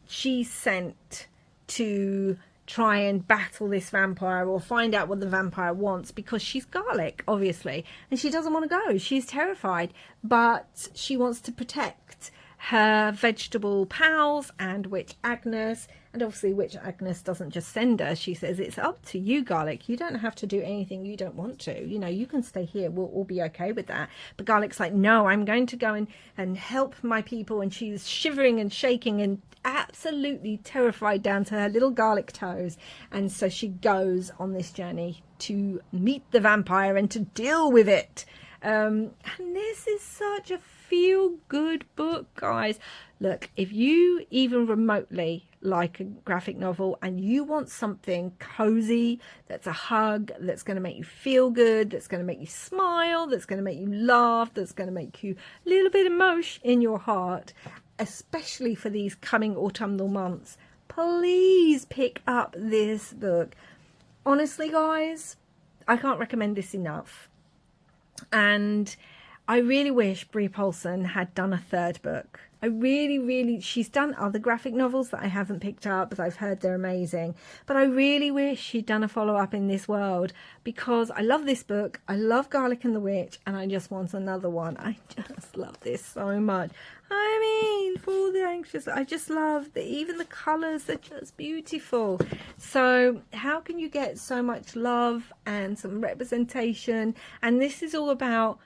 she's sent to try and battle this vampire or find out what the vampire wants, because she's Garlic, obviously, and she doesn't want to go. She's terrified, but she wants to protect her vegetable pals and Witch Agnes. And obviously Witch Agnes doesn't just send her. She says, it's up to you, Garlic. You don't have to do anything you don't want to. You know, you can stay here. We'll all be okay with that. But Garlic's like, no, I'm going to go and help my people. And she's shivering and shaking and absolutely terrified down to her little garlic toes. And so she goes on this journey to meet the vampire and to deal with it. And this is such a feel-good book, guys. Look, if you even remotely like a graphic novel and you want something cozy, that's a hug, that's going to make you feel good, that's going to make you smile, that's going to make you laugh, that's going to make you a little bit emotion in your heart, especially for these coming autumnal months, please pick up this book. Honestly, guys, I can't recommend this enough. And I really wish Brie Paulson had done a third book. I really, she's done other graphic novels that I haven't picked up, but I've heard they're amazing. But I really wish she'd done a follow-up in this world, because I love this book. I love Garlic and the Witch, and I just want another one. I just love this so much. I mean, for all the anxious, I just love even the colours are just beautiful. So how can you get so much love and some representation? And this is all about,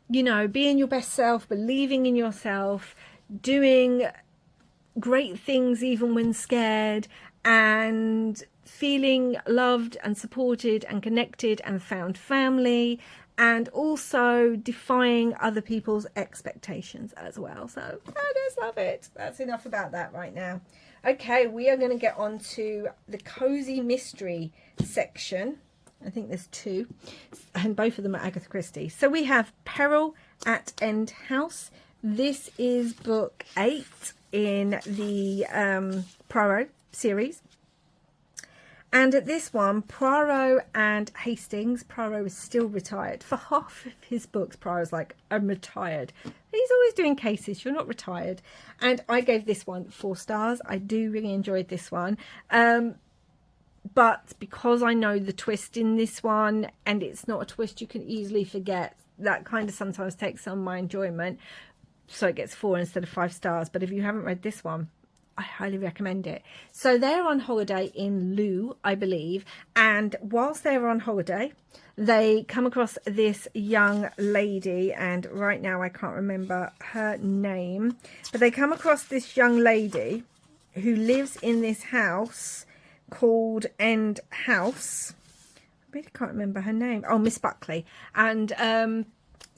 you know, being your best self, believing in yourself, doing great things even when scared, and feeling loved and supported and connected and found family, and also defying other people's expectations as well. So I just love it. That's enough about that right now. Okay, we are going to get on to the cozy mystery section. I think there's two, and both of them are Agatha Christie. So we have Peril at End House. This is book 8 in the Poirot series. And at this one, Poirot and Hastings, Poirot is still retired. For half of his books, Poirot's like, I'm retired. He's always doing cases, you're not retired. And I gave this one 4 stars. I do really enjoyed this one. But because I know the twist in this one, and it's not a twist you can easily forget, that kind of sometimes takes some of my enjoyment. So it gets 4 instead of 5 stars. But if you haven't read this one, I highly recommend it. So they're on holiday in Loo, I believe. And whilst they're on holiday, they come across this young lady. And right now I can't remember her name. But they come across this young lady who lives in this house called End House. I really can't remember her name. Oh, Miss Buckley. And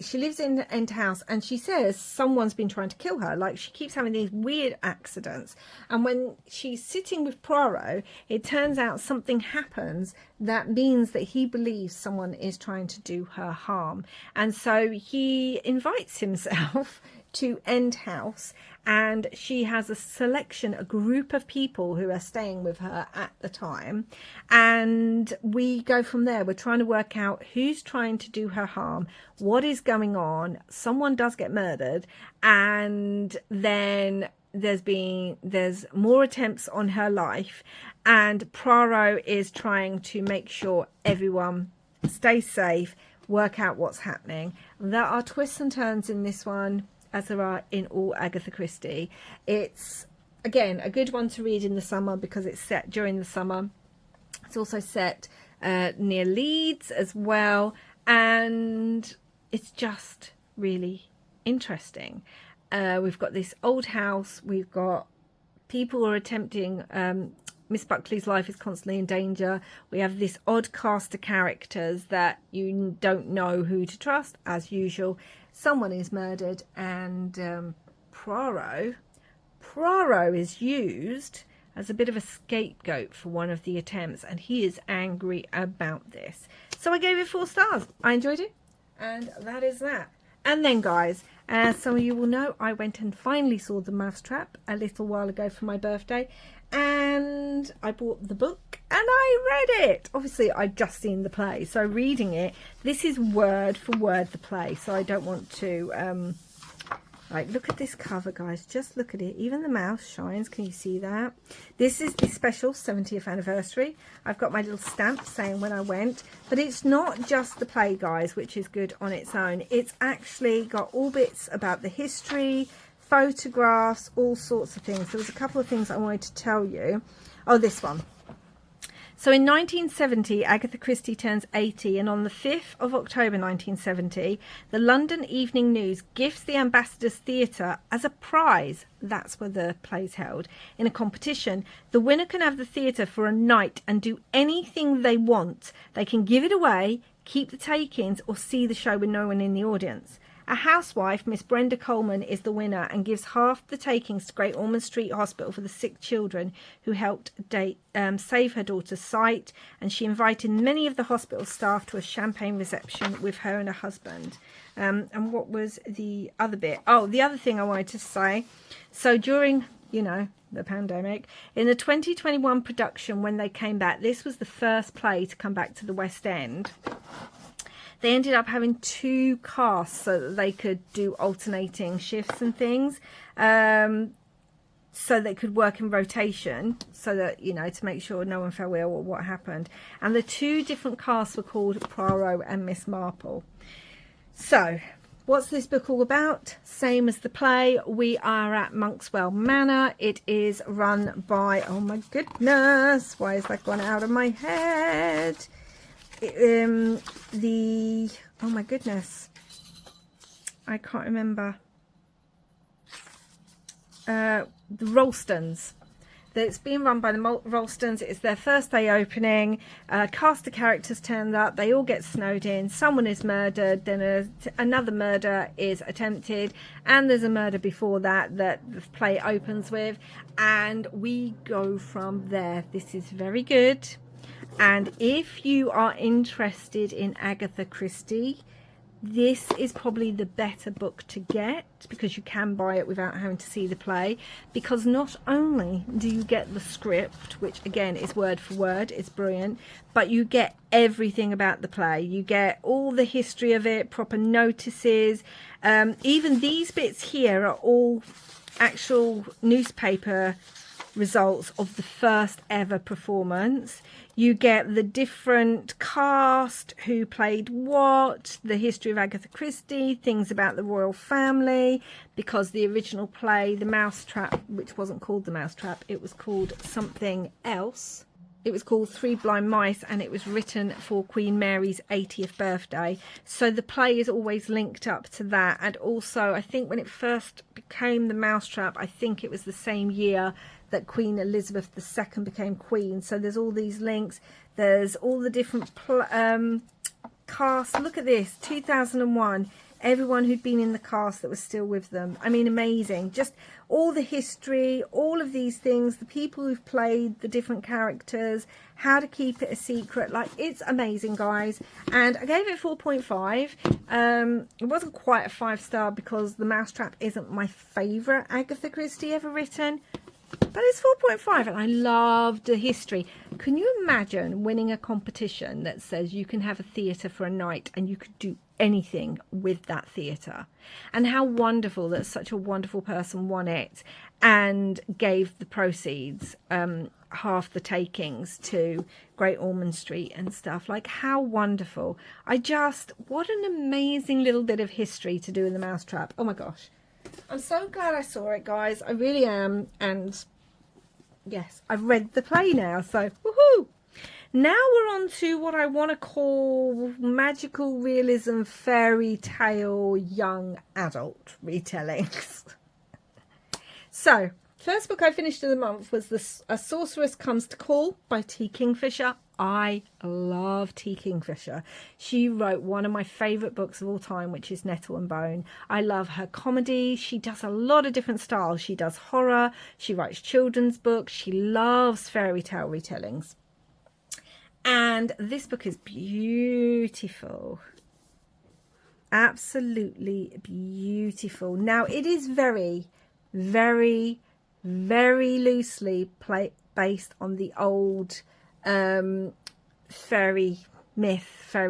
she lives in End House, and she says someone's been trying to kill her. Like, she keeps having these weird accidents. And when she's sitting with Poirot, it turns out something happens that means that he believes someone is trying to do her harm. And so he invites himself to End House, and she has a group of people who are staying with her at the time, and we go from there. We're trying to work out who's trying to do her harm, what is going on. Someone does get murdered, and then there's more attempts on her life, and Poirot is trying to make sure everyone stays safe, work out what's happening. There are twists and turns in this one, as there are in all Agatha Christie. It's, again, a good one to read in the summer because it's set during the summer. It's also set near Leeds as well, and it's just really interesting. We've got this old house, we've got people who are attempting, Miss Buckley's life is constantly in danger. We have this odd cast of characters that you don't know who to trust, as usual. Someone is murdered, and Poirot is used as a bit of a scapegoat for one of the attempts, and he is angry about this. So I gave it 4 stars. I enjoyed it, and that is that. And then, guys, as some of you will know, I went and finally saw The Mousetrap a little while ago for my birthday, and I bought the book and I read it. Obviously, I'd just seen the play, so reading it, this is word for word the play, so I don't want to like, look at this cover, guys. Just look at it. Even the mouse shines. Can you see that? This is the special 70th anniversary. I've got my little stamp saying when I went. But it's not just the play, guys, which is good on its own. It's actually got all bits about the history, photographs, all sorts of things. There was a couple of things I wanted to tell you. Oh, this one. So in 1970, Agatha Christie turns 80, and on the 5th of October 1970, the London Evening News gifts the Ambassador's Theatre as a prize. That's where the play's held. In a competition, the winner can have the theatre for a night and do anything they want. They can give it away, keep the takings, or see the show with no one in the audience. A housewife, Miss Brenda Coleman, is the winner and gives half the takings to Great Ormond Street Hospital for the sick children who helped save her daughter's sight, and she invited many of the hospital staff to a champagne reception with her and her husband. And what was the other bit? Oh, the other thing I wanted to say. So during, you know, the pandemic, in the 2021 production, when they came back, this was the first play to come back to the West End. They ended up having 2 casts so that they could do alternating shifts and things. So they could work in rotation, so that, you know, to make sure no one fell ill or what happened. And the 2 different casts were called Poirot and Miss Marple. So what's this book all about? Same as the play. We are at Monkswell Manor. It is run by, oh my goodness, why has that gone out of my head? Oh my goodness, I can't remember. The Ralstons. It's being run by the Ralstons. It's their first day opening. Cast of characters turned up. They all get snowed in. Someone is murdered. Then another murder is attempted. And there's a murder before that the play opens with. And we go from there. This is very good. And if you are interested in Agatha Christie, this is probably the better book to get, because you can buy it without having to see the play, because not only do you get the script, which again is word for word, it's brilliant, but you get everything about the play. You get all the history of it, proper notices. Even these bits here are all actual newspaper results of the first ever performance. You get the different cast, who played what, the history of Agatha Christie, things about the royal family, because the original play, The Mousetrap, which wasn't called The Mousetrap, it was called something else. It was called 3 Blind Mice, and it was written for Queen Mary's 80th birthday. So the play is always linked up to that. And also, I think when it first became The Mousetrap, I think it was the same year that Queen Elizabeth II became queen. So there's all these links. There's all the different cast. Look at this, 2001. Everyone who'd been in the cast that was still with them. I mean, amazing. Just all the history, all of these things, the people who've played the different characters, how to keep it a secret. Like, it's amazing, guys. And I gave it 4.5. It wasn't quite a 5-star because The Mousetrap isn't my favourite Agatha Christie ever written. But it's 4.5, and I loved the history. Can you imagine winning a competition that says you can have a theatre for a night and you could do anything with that theatre? And how wonderful that such a wonderful person won it and gave the proceeds, half the takings, to Great Ormond Street and stuff. Like, how wonderful. What an amazing little bit of history to do in The Mousetrap. Oh my gosh. I'm so glad I saw it, guys. I really am. And yes, I've read the play now, so woohoo! Now we're on to what I want to call magical realism, fairy tale, young adult retellings. So, first book I finished in the month was A Sorceress Comes to Call by T. Kingfisher. I love T. Kingfisher. She wrote one of my favourite books of all time, which is Nettle and Bone. I love her comedy. She does a lot of different styles. She does horror. She writes children's books. She loves fairy tale retellings. And this book is beautiful. Absolutely beautiful. Now, it is very, very, very loosely based on the old fairy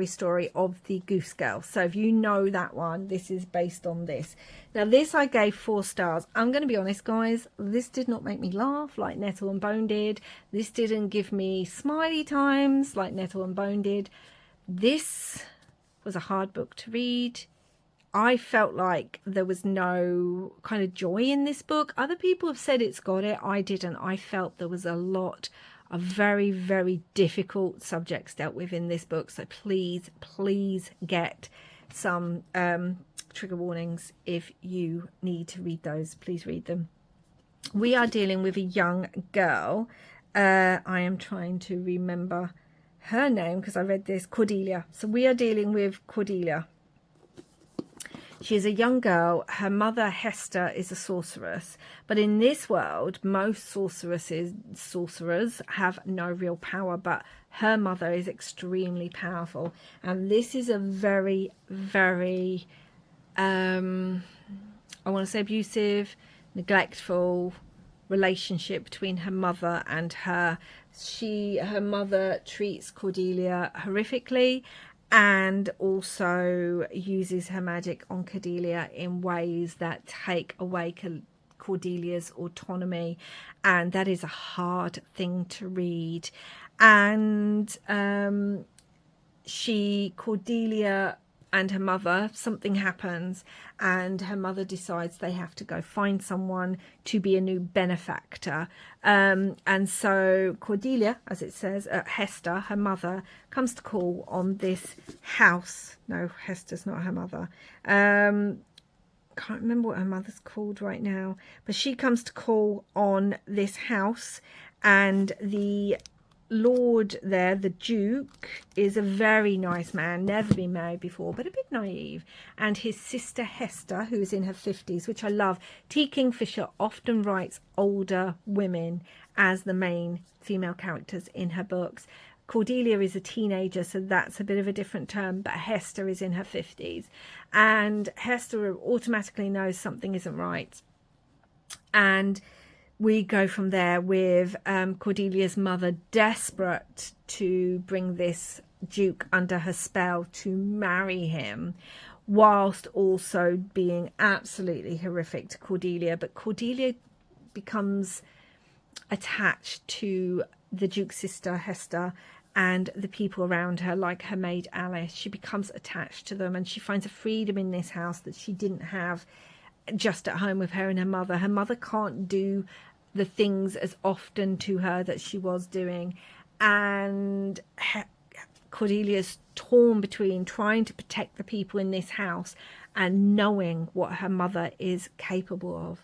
story of the Goose Girl. So if you know that one, this is based on this. Now, this I gave 4 stars. I'm going to be honest, guys, this did not make me laugh like Nettle and Bone did. This didn't give me smiley times like Nettle and Bone did. This was a hard book to read. I felt like there was no kind of joy in this book. Other people have said it's got it. I didn't. I felt there was a lot of very, very difficult subjects dealt with in this book. So please, please get some trigger warnings. If you need to read those, please read them. We are dealing with a young girl. I am trying to remember her name because I read this, Cordelia. So we are dealing with Cordelia. She is a young girl. Her mother, Hester, is a sorceress. But in this world, most sorcerers have no real power. But her mother is extremely powerful. And this is a very, very, I want to say abusive, neglectful relationship between her mother and her. Her mother treats Cordelia horrifically. and also uses her magic on Cordelia in ways that take away Cordelia's autonomy, and that is a hard thing to read. And Cordelia and her mother, something happens, and her mother decides they have to go find someone to be a new benefactor. And so Cordelia, as it says, Hester, her mother, comes to call on this house. No, Hester's not her mother. Can't remember what her mother's called right now, but she comes to call on this house, and the Lord there, the Duke, is a very nice man, never been married before, but a bit naive. And his sister Hester, who is in her 50s, which I love. T. Kingfisher often writes older women as the main female characters in her books. Cordelia is a teenager, so that's a bit of a different term, but Hester is in her 50s. And Hester automatically knows something isn't right. And we go from there with Cordelia's mother desperate to bring this Duke under her spell to marry him, whilst also being absolutely horrific to Cordelia. But Cordelia becomes attached to the Duke's sister Hester and the people around her, like her maid Alice. She becomes attached to them, and she finds a freedom in this house that she didn't have just at home with her and her mother. Her mother can't do the things as often to her that she was doing, and Cordelia's torn between trying to protect the people in this house and knowing what her mother is capable of.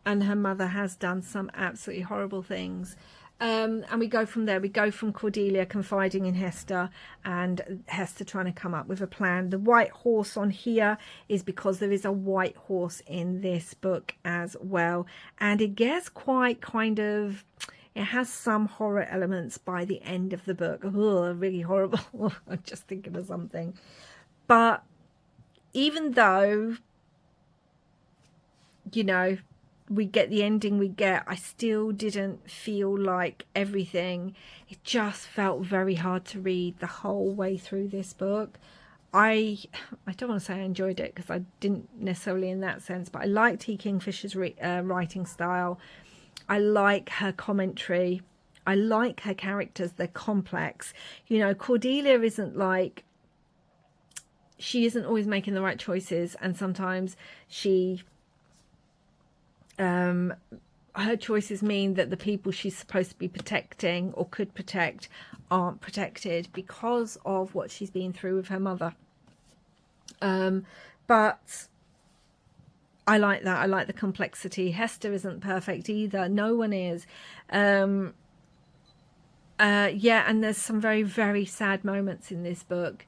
And her mother has done some absolutely horrible things. And we go from there. We go from Cordelia confiding in Hester and Hester trying to come up with a plan. The white horse on here is because there is a white horse in this book as well. And it gets quite it has some horror elements by the end of the book. Oh, really horrible. I'm just thinking of something. But even though, you know, we get the ending we get, I still didn't feel like everything. It just felt very hard to read the whole way through this book. I don't want to say I enjoyed it, because I didn't necessarily in that sense, but I liked T. Kingfisher's writing style. I like her commentary. I like her characters. They're complex. You know, Cordelia isn't like, she isn't always making the right choices, and sometimes her choices mean that the people she's supposed to be protecting or could protect aren't protected because of what she's been through with her mother. But I like that. I like the complexity. Hester isn't perfect either. No one is. Yeah, and there's some very, very sad moments in this book.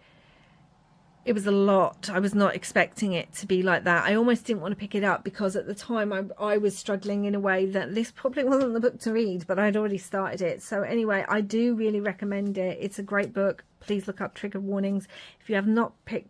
It was a lot. I was not expecting it to be like that. I almost didn't want to pick it up, because at the time I was struggling in a way that this probably wasn't the book to read, but I'd already started it. So anyway, I do really recommend it. It's a great book. Please look up trigger warnings. If you have not picked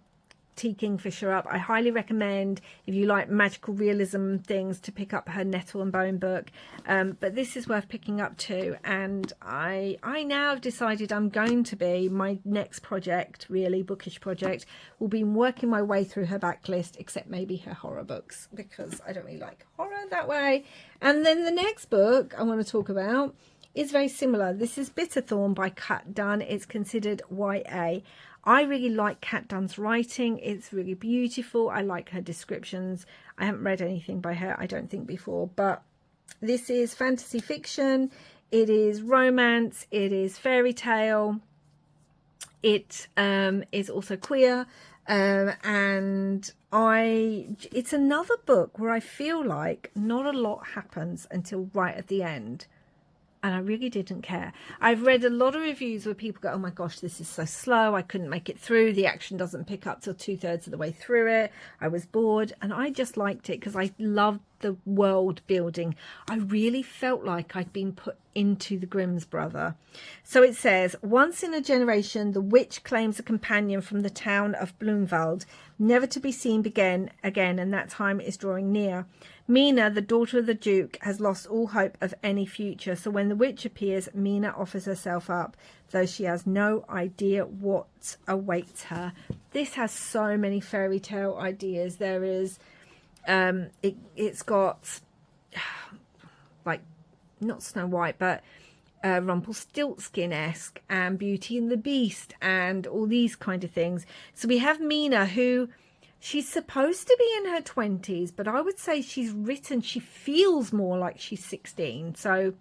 T. Kingfisher up, I highly recommend, if you like magical realism things, to pick up her Nettle and Bone book. But this is worth picking up too. And I now have decided I'm going to be, my next project, really bookish project, will be working my way through her backlist, except maybe her horror books, because I don't really like horror that way. And then the next book I want to talk about is very similar. This is Bitterthorn by Kat Dunn. It's considered YA. I really like Kat Dunn's writing. It's really beautiful. I like her descriptions. I haven't read anything by her, I don't think, before, but this is fantasy fiction. It is romance. It is fairy tale. It is also queer. And it's another book where I feel like not a lot happens until right at the end. And I really didn't care. I've read a lot of reviews where people go, oh my gosh, this is so slow. I couldn't make it through. The action doesn't pick up till 2/3 of the way through it. I was bored. And I just liked it because I loved the world building. I really felt like I'd been put into the Grimm's brother. So it says, once in a generation, the witch claims a companion from the town of Bloomwald, never to be seen again, and that time is drawing near. Mina, the daughter of the Duke, has lost all hope of any future. So when the witch appears, Mina offers herself up, though she has no idea what awaits her. This has so many fairy tale ideas. There is, it's got, like, not Snow White, but Rumpelstiltskin-esque, and Beauty and the Beast, and all these kind of things. So we have Mina, who... she's supposed to be in her 20s, but I would say she feels more like she's 16. So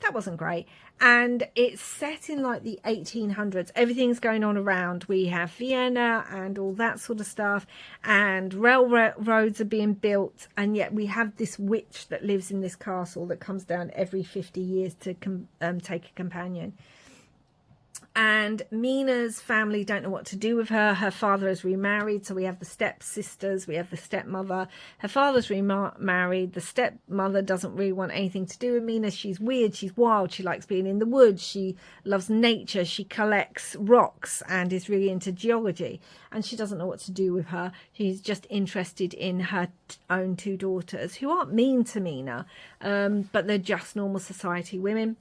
that wasn't great. And it's set in like the 1800s. Everything's going on around. We have Vienna and all that sort of stuff. And railroads are being built. And yet we have this witch that lives in this castle that comes down every 50 years to take a companion. And Mina's family don't know what to do with her. Her father has remarried, so we have the stepsisters, we have the stepmother. Her father's remarried. The stepmother doesn't really want anything to do with Mina. She's weird, she's wild, she likes being in the woods, she loves nature, she collects rocks and is really into geology. And she doesn't know what to do with her. She's just interested in her own two daughters, who aren't mean to Mina, but they're just normal society women.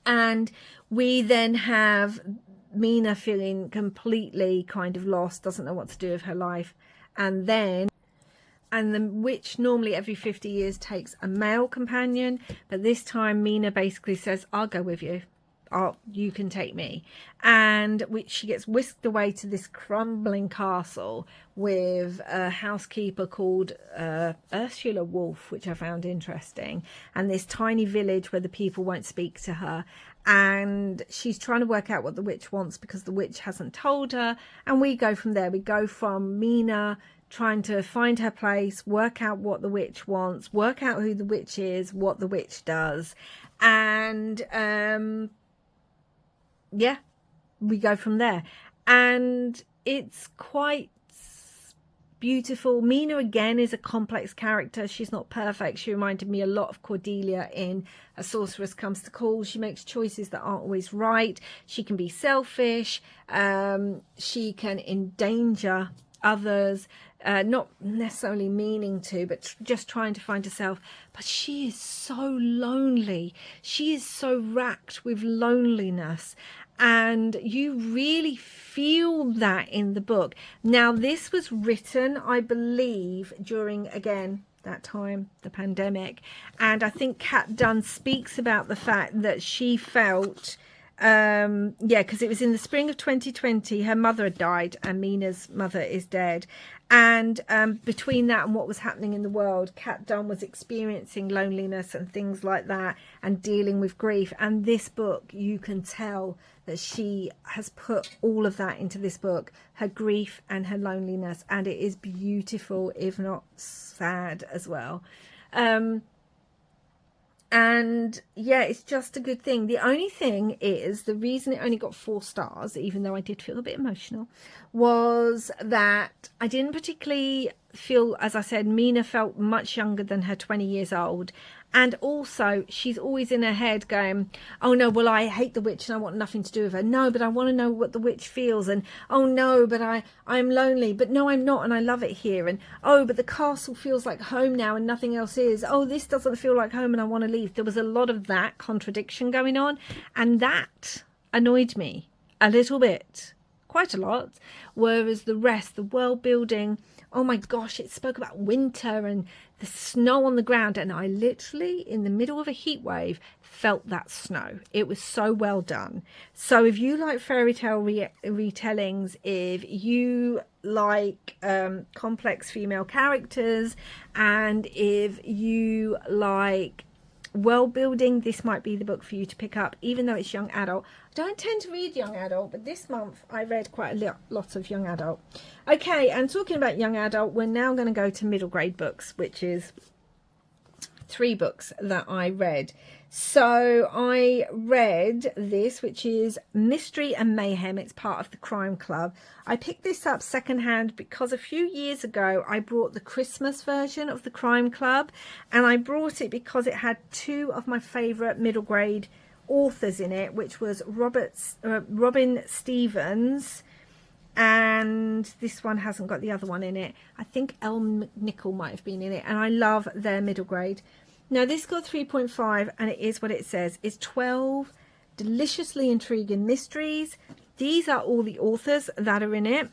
And we then have Mina feeling completely kind of lost, doesn't know what to do with her life. And the witch normally every 50 years takes a male companion, but this time Mina basically says, I'll go with you. You can take me. And she gets whisked away to this crumbling castle with a housekeeper called Ursula Wolf, which I found interesting, and this tiny village where the people won't speak to her. And she's trying to work out what the witch wants because the witch hasn't told her. And we go from there. We go from Mina trying to find her place, work out what the witch wants, work out who the witch is, what the witch does. And yeah, we go from there. And it's quite beautiful. Mina again is a complex character. She's not perfect. She reminded me a lot of Cordelia in A Sorceress Comes to Call. She makes choices that aren't always right. She can be selfish. She can endanger others, not necessarily meaning to, but just trying to find herself. But she is so lonely. She is so racked with loneliness. And you really feel that in the book. Now, this was written, I believe, during, again, that time, the pandemic. And I think Kat Dunn speaks about the fact that she felt, because it was in the spring of 2020, her mother had died and Mina's mother is dead. And between that and what was happening in the world, Kat Dunn was experiencing loneliness and things like that and dealing with grief. And this book, you can tell that she has put all of that into this book, her grief and her loneliness. And it is beautiful, if not sad as well. And yeah, it's just a good thing. The only thing is, the reason it only got 4 stars, even though I did feel a bit emotional, was that I didn't particularly feel, as I said, Mina felt much younger than her 20 years old. And also, she's always in her head going, oh no, well, I hate the witch and I want nothing to do with her. No, but I want to know what the witch feels. And oh no, but I'm lonely. But no, I'm not, and I love it here. And oh, but the castle feels like home now and nothing else is. Oh, this doesn't feel like home and I want to leave. There was a lot of that contradiction going on. And that annoyed me a little bit, quite a lot. Whereas the rest, the world building, oh my gosh, it spoke about winter and the snow on the ground. And I literally, in the middle of a heat wave, felt that snow. It was so well done. So if you like fairy tale retellings, if you like complex female characters, and if you like world building, this might be the book for you to pick up, even though it's young adult. I don't tend to read young adult, but this month I read quite a lot of young adult. Okay, and talking about young adult, we're now going to go to middle grade books, which is 3 books that I read. So I read this, which is Mystery and Mayhem. It's part of the Crime Club. I picked this up secondhand because a few years ago I brought the Christmas version of the Crime Club, and I brought it because it had 2 of my favourite middle grade authors in it, which was Robin Stevens, and this one hasn't got the other one in it. I think Elle Nickel might have been in it, and I love their middle grade. Now this got 3.5, and it is what it says. It's 12 deliciously intriguing mysteries. These are all the authors that are in it.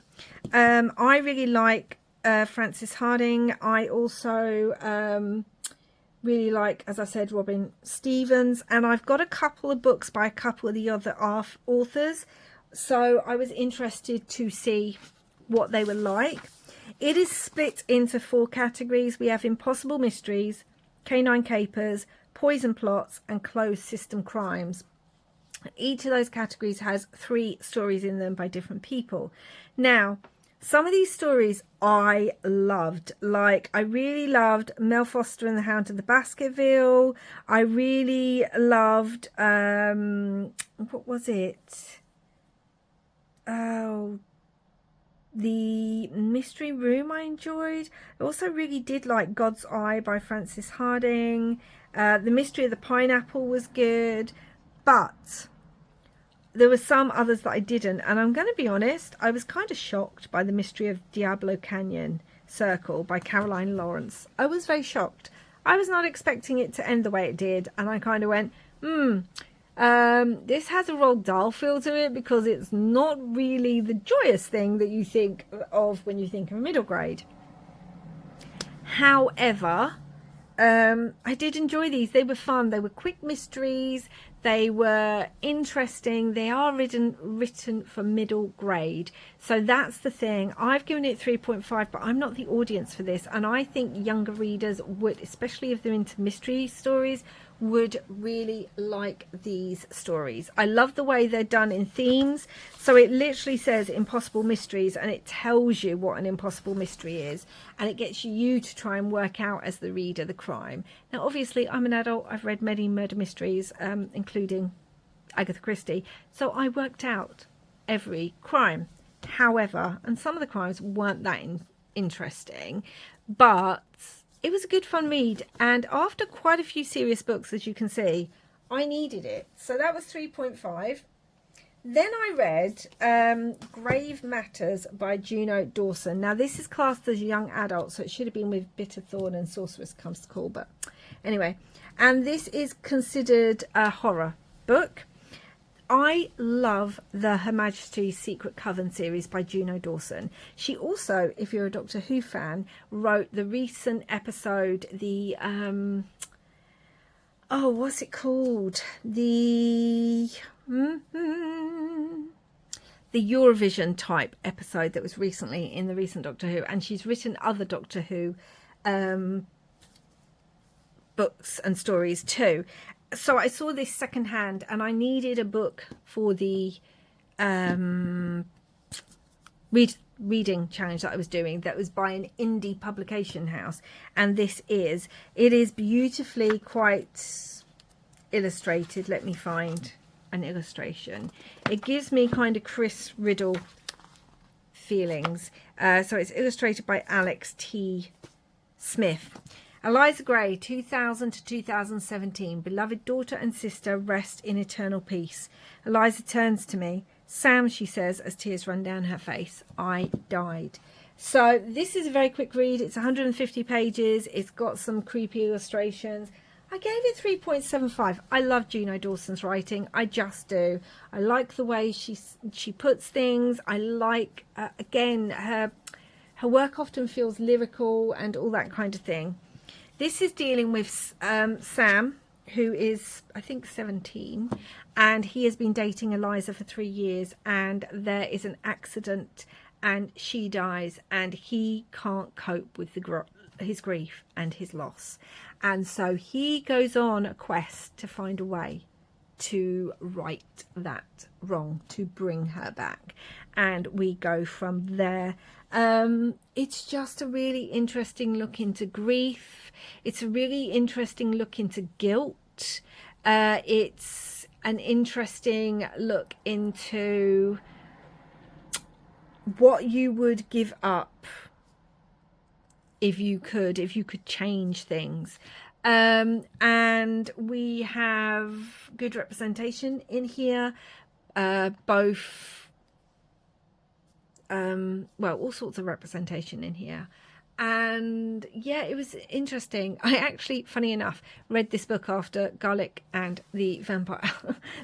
I really like Frances Harding. I also really like, as I said, Robin Stevens, and I've got a couple of books by a couple of the other authors, so I was interested to see what they were like. It is split into 4 categories. We have impossible mysteries, canine capers, poison plots, and closed system crimes. Each of those categories has 3 stories in them by different people. Now, some of these stories I loved. Like, I really loved Mel Foster and the Hound of the Baskerville. I really loved, what was it? Oh, The Mystery Room I enjoyed. I also really did like God's Eye by Frances Harding. The Mystery of the Pineapple was good, but there were some others that I didn't, and I'm going to be honest, I was kind of shocked by The Mystery of Diablo Canyon Circle by Caroline Lawrence. I was very shocked. I was not expecting it to end the way it did, and I kind of went, this has a Roald Dahl feel to it, because it's not really the joyous thing that you think of when you think of middle grade. However, I did enjoy these. They were fun. They were quick mysteries. They were interesting. They are written for middle grade. So that's the thing. I've given it 3.5, but I'm not the audience for this. And I think younger readers would, especially if they're into mystery stories, would really like these stories. I love the way they're done in themes. So it literally says impossible mysteries, and it tells you what an impossible mystery is, and it gets you to try and work out as the reader the crime. Now obviously I'm an adult. I've read many murder mysteries, including Agatha Christie, so I worked out every crime. However, and some of the crimes weren't that interesting, but it was a good fun read, and after quite a few serious books, as you can see, I needed it. So that was 3.5. Then I read Grave Matters by Juno Dawson. Now this is classed as young adult, so it should have been with Bitterthorn and Sorceress Comes to Call, but anyway. And this is considered a horror book. I love the Her Majesty's Secret Coven series by Juno Dawson. She also, if you're a Doctor Who fan, wrote the recent episode, the what's it called? The Eurovision type episode that was recently in the recent Doctor Who, and she's written other Doctor Who books and stories too. So I saw this secondhand, and I needed a book for the reading challenge that I was doing, that was by an indie publication house, and it is beautifully quite illustrated. Let me find an illustration. It gives me kind of Chris Riddle feelings. So it's illustrated by Alex T. Smith. Eliza Gray, 2000 to 2017. Beloved daughter and sister rest in eternal peace. Eliza turns to me. Sam, she says, as tears run down her face, I died. So this is a very quick read. It's 150 pages. It's got some creepy illustrations. I gave it 3.75. I love Juno Dawson's writing. I just do. I like the way she puts things. I like, again, her work often feels lyrical and all that kind of thing. This is dealing with Sam, who is, I think, 17, and he has been dating Eliza for 3 years, and there is an accident and she dies, and he can't cope with his grief and his loss. And so he goes on a quest to find a way to right that wrong, to bring her back, and we go from there. It's just a really interesting look into grief. It's a really interesting look into guilt. It's an interesting look into what you would give up if you could change things. And we have good representation in here, both well, all sorts of representation in here. And yeah, it was interesting. I actually, funny enough, read this book after Garlic and the Vampire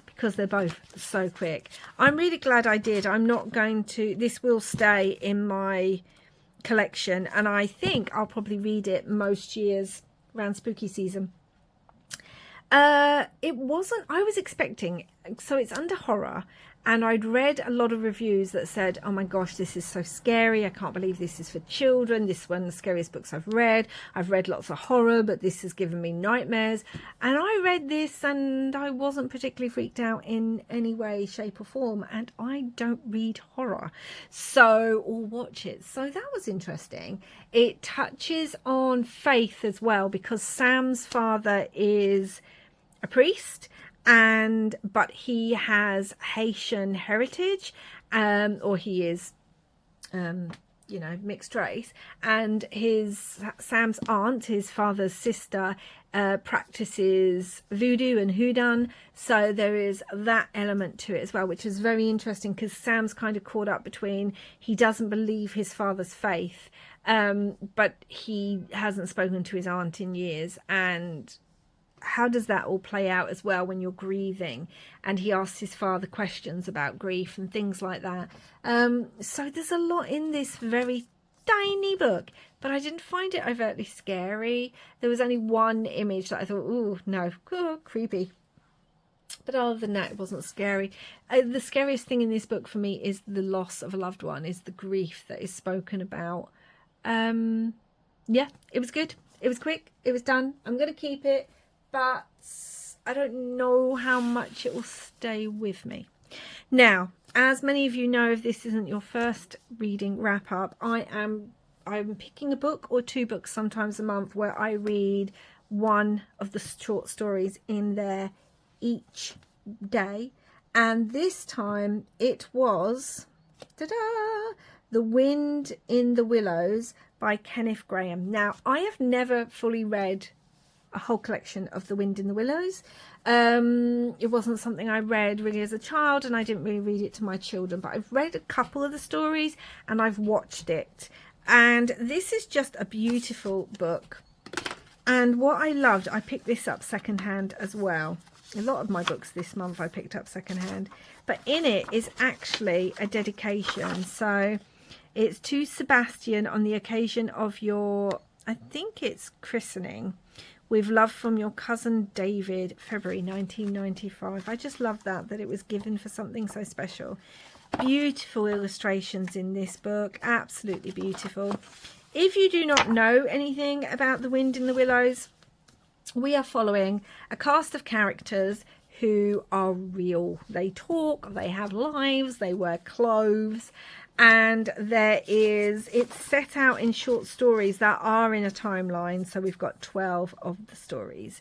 because they're both so quick. I'm really glad I did. I'm not going to, this will stay in my collection, and I think I'll probably read it most years around spooky season. It wasn't, I was expecting, so it's under horror, and I'd read a lot of reviews that said, oh my gosh, this is so scary, I can't believe this is for children, this is one of the scariest books I've read lots of horror, but this has given me nightmares. And I read this and I wasn't particularly freaked out in any way, shape or form, and I don't read horror or watch it, so that was interesting. It touches on faith as well, because Sam's father is a priest, but he has Haitian heritage, or he is you know, mixed race, and Sam's aunt, his father's sister, practices voodoo and hoodoo, so there is that element to it as well, which is very interesting, because Sam's kind of caught up between, he doesn't believe his father's faith, but he hasn't spoken to his aunt in years, and how does that all play out as well when you're grieving? And he asks his father questions about grief and things like that. So there's a lot in this very tiny book, but I didn't find it overtly scary. There was only one image that I thought, ooh, no, creepy. But other than that, it wasn't scary. The scariest thing in this book for me is the loss of a loved one, is the grief that is spoken about. Yeah, it was good. It was quick. It was done. I'm going to keep it, but I don't know how much it will stay with me. Now, as many of you know, if this isn't your first reading wrap up, I'm picking a book or two books sometimes a month where I read one of the short stories in there each day. And this time it was The Wind in the Willows by Kenneth Grahame. Now, I have never fully read a whole collection of The Wind in the Willows. It wasn't something I read really as a child, and I didn't really read it to my children, but I've read a couple of the stories and I've watched it, and this is just a beautiful book. And what I loved, I picked this up secondhand as well. A lot of my books this month I picked up secondhand, but in it is actually a dedication. So it's to Sebastian on the occasion of your, I think it's christening. With love from your cousin David, February 1995. I just love that it was given for something so special. Beautiful illustrations in this book, absolutely beautiful. If you do not know anything about The Wind in the Willows, we are following a cast of characters who are real. They talk, they have lives, they wear clothes, and it's set out in short stories that are in a timeline. So we've got 12 of the stories,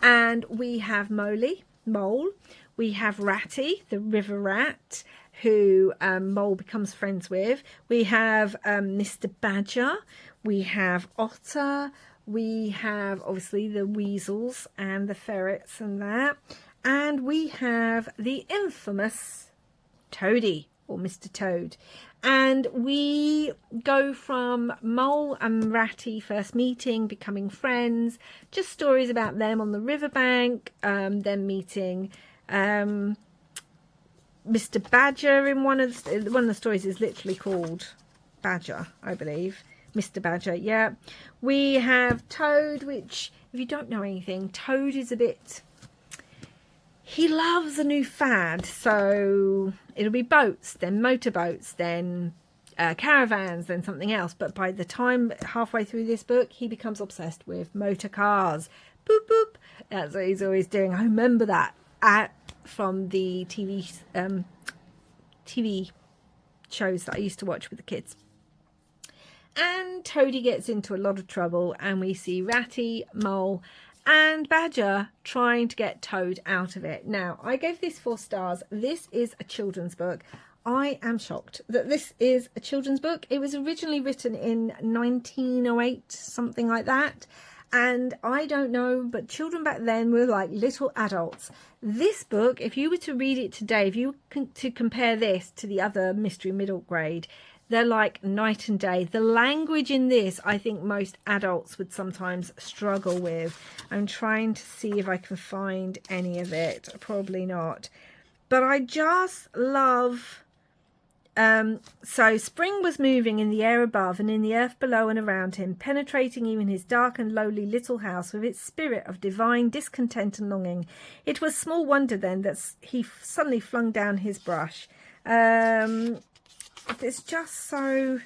and we have Mole, we have Ratty, the river rat, who Mole becomes friends with. We have Mr. Badger, we have Otter, we have obviously the weasels and the ferrets and that, and we have the infamous Toady, or Mr. Toad. And we go from Mole and Ratty first meeting, becoming friends, just stories about them on the riverbank, them meeting Mr. Badger in one of the stories is literally called Badger, I believe. Mr. Badger, yeah. We have Toad, which, if you don't know anything, Toad is a bit... He loves a new fad, so it'll be boats, then motorboats, then caravans, then something else. But by the time halfway through this book, he becomes obsessed with motor cars. Boop, boop. That's what he's always doing. I remember that. from the TV shows that I used to watch with the kids. And Toadie gets into a lot of trouble, and we see Ratty, Mole and Badger trying to get Toad out of it. Now, I gave this 4 stars. This is a children's book. I am shocked that this is a children's book. It was originally written in 1908, something like that. And I don't know, but children back then were like little adults. This book, if you were to read it today, if you were to compare this to the other mystery middle grade, they're like night and day. The language in this, I think most adults would sometimes struggle with. I'm trying to see if I can find any of it. Probably not. But I just love... So spring was moving in the air above and in the earth below and around him, penetrating even his dark and lowly little house with its spirit of divine discontent and longing. It was small wonder then that he suddenly flung down his brush. It's just so...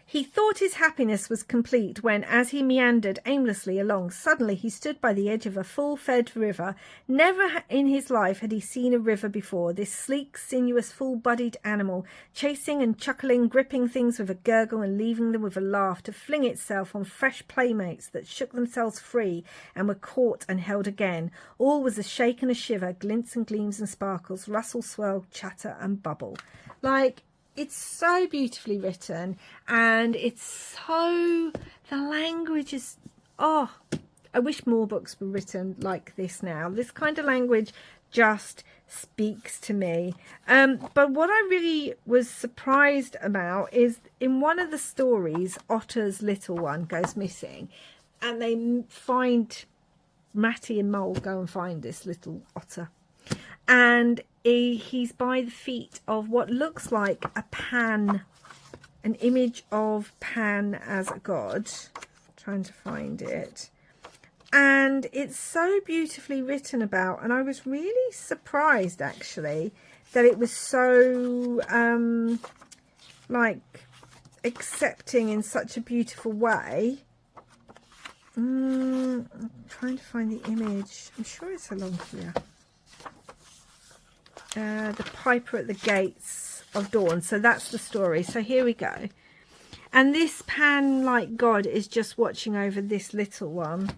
he thought his happiness was complete when, as he meandered aimlessly along, suddenly he stood by the edge of a full-fed river. Never in his life had he seen a river before, this sleek, sinuous, full-bodied animal, chasing and chuckling, gripping things with a gurgle and leaving them with a laugh, to fling itself on fresh playmates that shook themselves free and were caught and held again. All was a shake and a shiver, glints and gleams and sparkles, rustle, swirl, chatter and bubble. Like... It's so beautifully written, and it's so... The language is... Oh, I wish more books were written like this now. This kind of language just speaks to me. But what I really was surprised about is in one of the stories, Otter's little one goes missing, and they find... Matty and Mole go and find this little otter. And he's by the feet of what looks like a Pan, an image of Pan as a god. Trying to find it. And it's so beautifully written about, and I was really surprised actually that it was so like accepting in such a beautiful way. I'm trying to find the image. I'm sure it's along here. The Piper at the Gates of Dawn. So that's the story. So here we go. And this Pan-like god is just watching over this little one.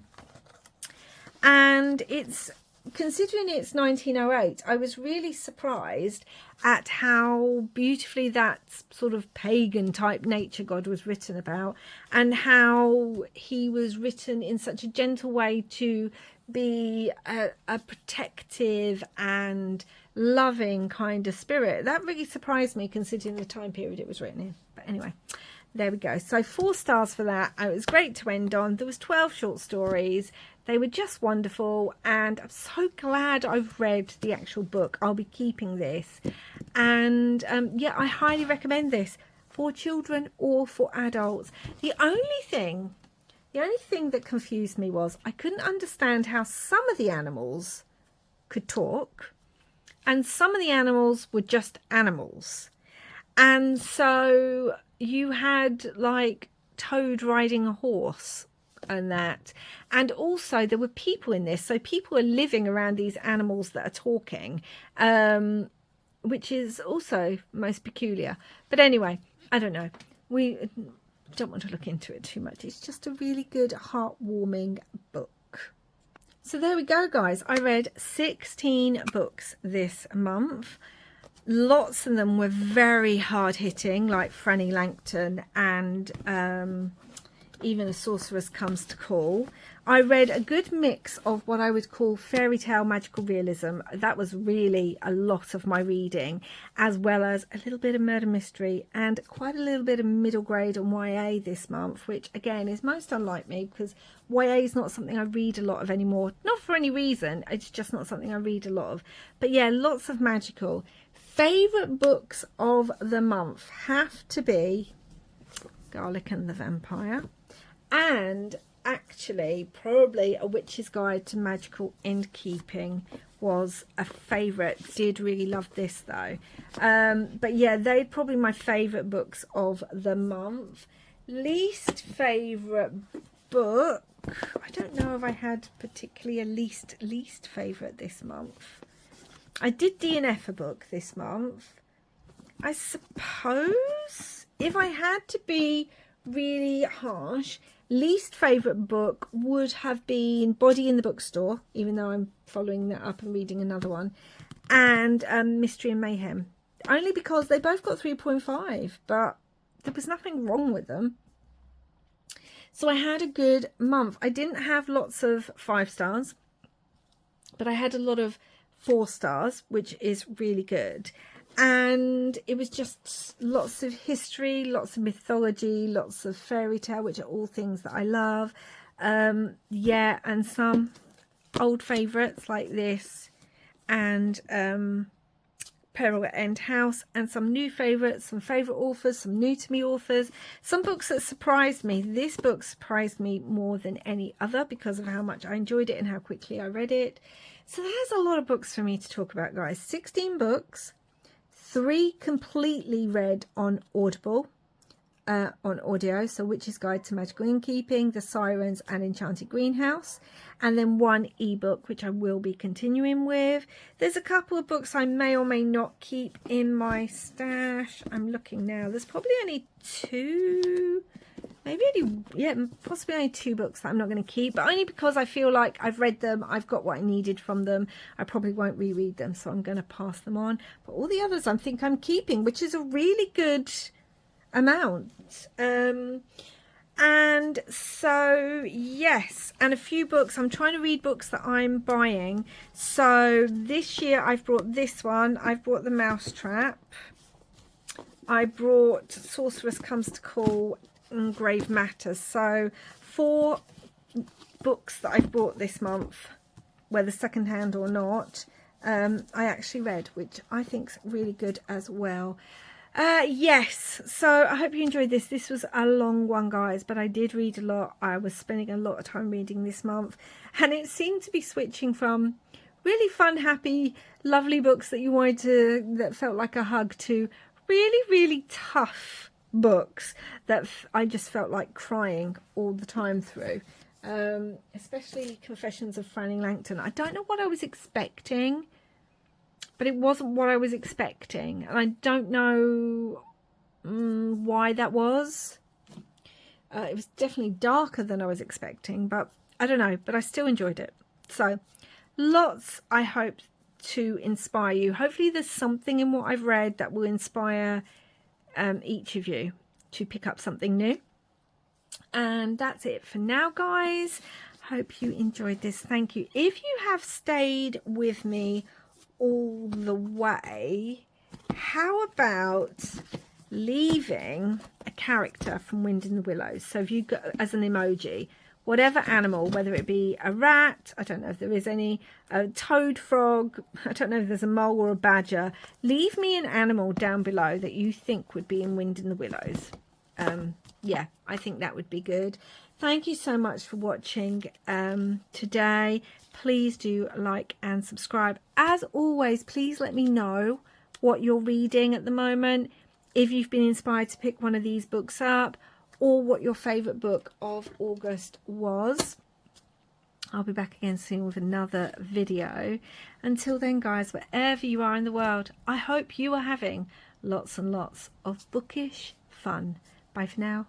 And it's, considering it's 1908, I was really surprised at how beautifully that sort of pagan type nature god was written about, and how he was written in such a gentle way to be a protective and loving kind of spirit. That really surprised me considering the time period it was written in. But anyway, there we go. So 4 stars for that. It was great to end on. There was 12 short stories. They were just wonderful, and I'm so glad I've read the actual book. I'll be keeping this, and yeah, I highly recommend this for children or for adults. The only thing that confused me was I couldn't understand how some of the animals could talk and some of the animals were just animals. And so you had like Toad riding a horse and that, and also there were people in this, so people are living around these animals that are talking, which is also most peculiar. But anyway, I don't know, we don't want to look into it too much. It's just a really good heartwarming book. So there we go, guys. I read 16 books this month. Lots of them were very hard-hitting, like Franny Langton and even A Sorceress Comes to Call. I read a good mix of what I would call fairy tale magical realism. That was really a lot of my reading, as well as a little bit of murder mystery and quite a little bit of middle grade and YA this month, which again is most unlike me because YA is not something I read a lot of anymore. Not for any reason, it's just not something I read a lot of. But yeah, lots of magical. Favourite books of the month have to be Garlic and the Vampire, and actually probably A Witch's Guide to Magical Innkeeping was a favourite. Did really love this though. But yeah, they're probably my favourite books of the month. Least favourite book, I don't know if I had particularly a least favourite this month. I did DNF a book this month. I suppose if I had to be really harsh, least favourite book would have been Body in the Bookstore, even though I'm following that up and reading another one, and Mystery and Mayhem. Only because they both got 3.5, but there was nothing wrong with them. So I had a good month. I didn't have lots of 5 stars, but I had a lot of 4 stars, which is really good. And it was just lots of history, lots of mythology, lots of fairy tale, which are all things that I love. Yeah, and some old favourites like this, and Peril at End House, and some new favourites, some favourite authors, some new to me authors, some books that surprised me. This book surprised me more than any other because of how much I enjoyed it and how quickly I read it. So there's a lot of books for me to talk about, guys. 16 books, 3 completely read on Audible, on audio, so Witch's Guide to Magical Innkeeping, The Sirens and Enchanted Greenhouse, and then 1 ebook which I will be continuing with. There's a couple of books I may or may not keep in my stash. I'm looking now, there's probably only 2, maybe only, yeah, possibly only 2 books that I'm not going to keep, but only because I feel like I've read them, I've got what I needed from them. I probably won't reread them, so I'm going to pass them on. But all the others I think I'm keeping, which is a really good amount. And so yes, and a few books, I'm trying to read books that I'm buying. So this year I've brought this one, I've brought the Mousetrap, I brought Sorceress Comes to Call and Grave Matters. So 4 books that I've bought this month, whether second hand or not, I actually read, which I think's really good as well. Yes, so I hope you enjoyed this. This was a long one, guys, but I did read a lot. I was spending a lot of time reading this month, and it seemed to be switching from really fun, happy, lovely books that you wanted to, that felt like a hug, to really, really tough books that I just felt like crying all the time through. Especially Confessions of Franny Langton. I don't know what I was expecting, but it wasn't what I was expecting, and I don't know why that was. It was definitely darker than I was expecting, but I don't know, but I still enjoyed it. So lots, I hope, to inspire you. Hopefully there's something in what I've read that will inspire each of you to pick up something new. And that's it for now, guys. Hope you enjoyed this. Thank you. If you have stayed with me all the way, how about leaving a character from Wind in the Willows? So if you go as an emoji, whatever animal, whether it be a rat, I don't know if there is any, a toad frog, I don't know if there's a mole or a badger, leave me an animal down below that you think would be in Wind in the Willows. Yeah, I think that would be good. Thank you so much for watching today. Please do like and subscribe. As always, please let me know what you're reading at the moment, if you've been inspired to pick one of these books up, or what your favourite book of August was. I'll be back again soon with another video. Until then, guys, wherever you are in the world, I hope you are having lots and lots of bookish fun. Bye for now.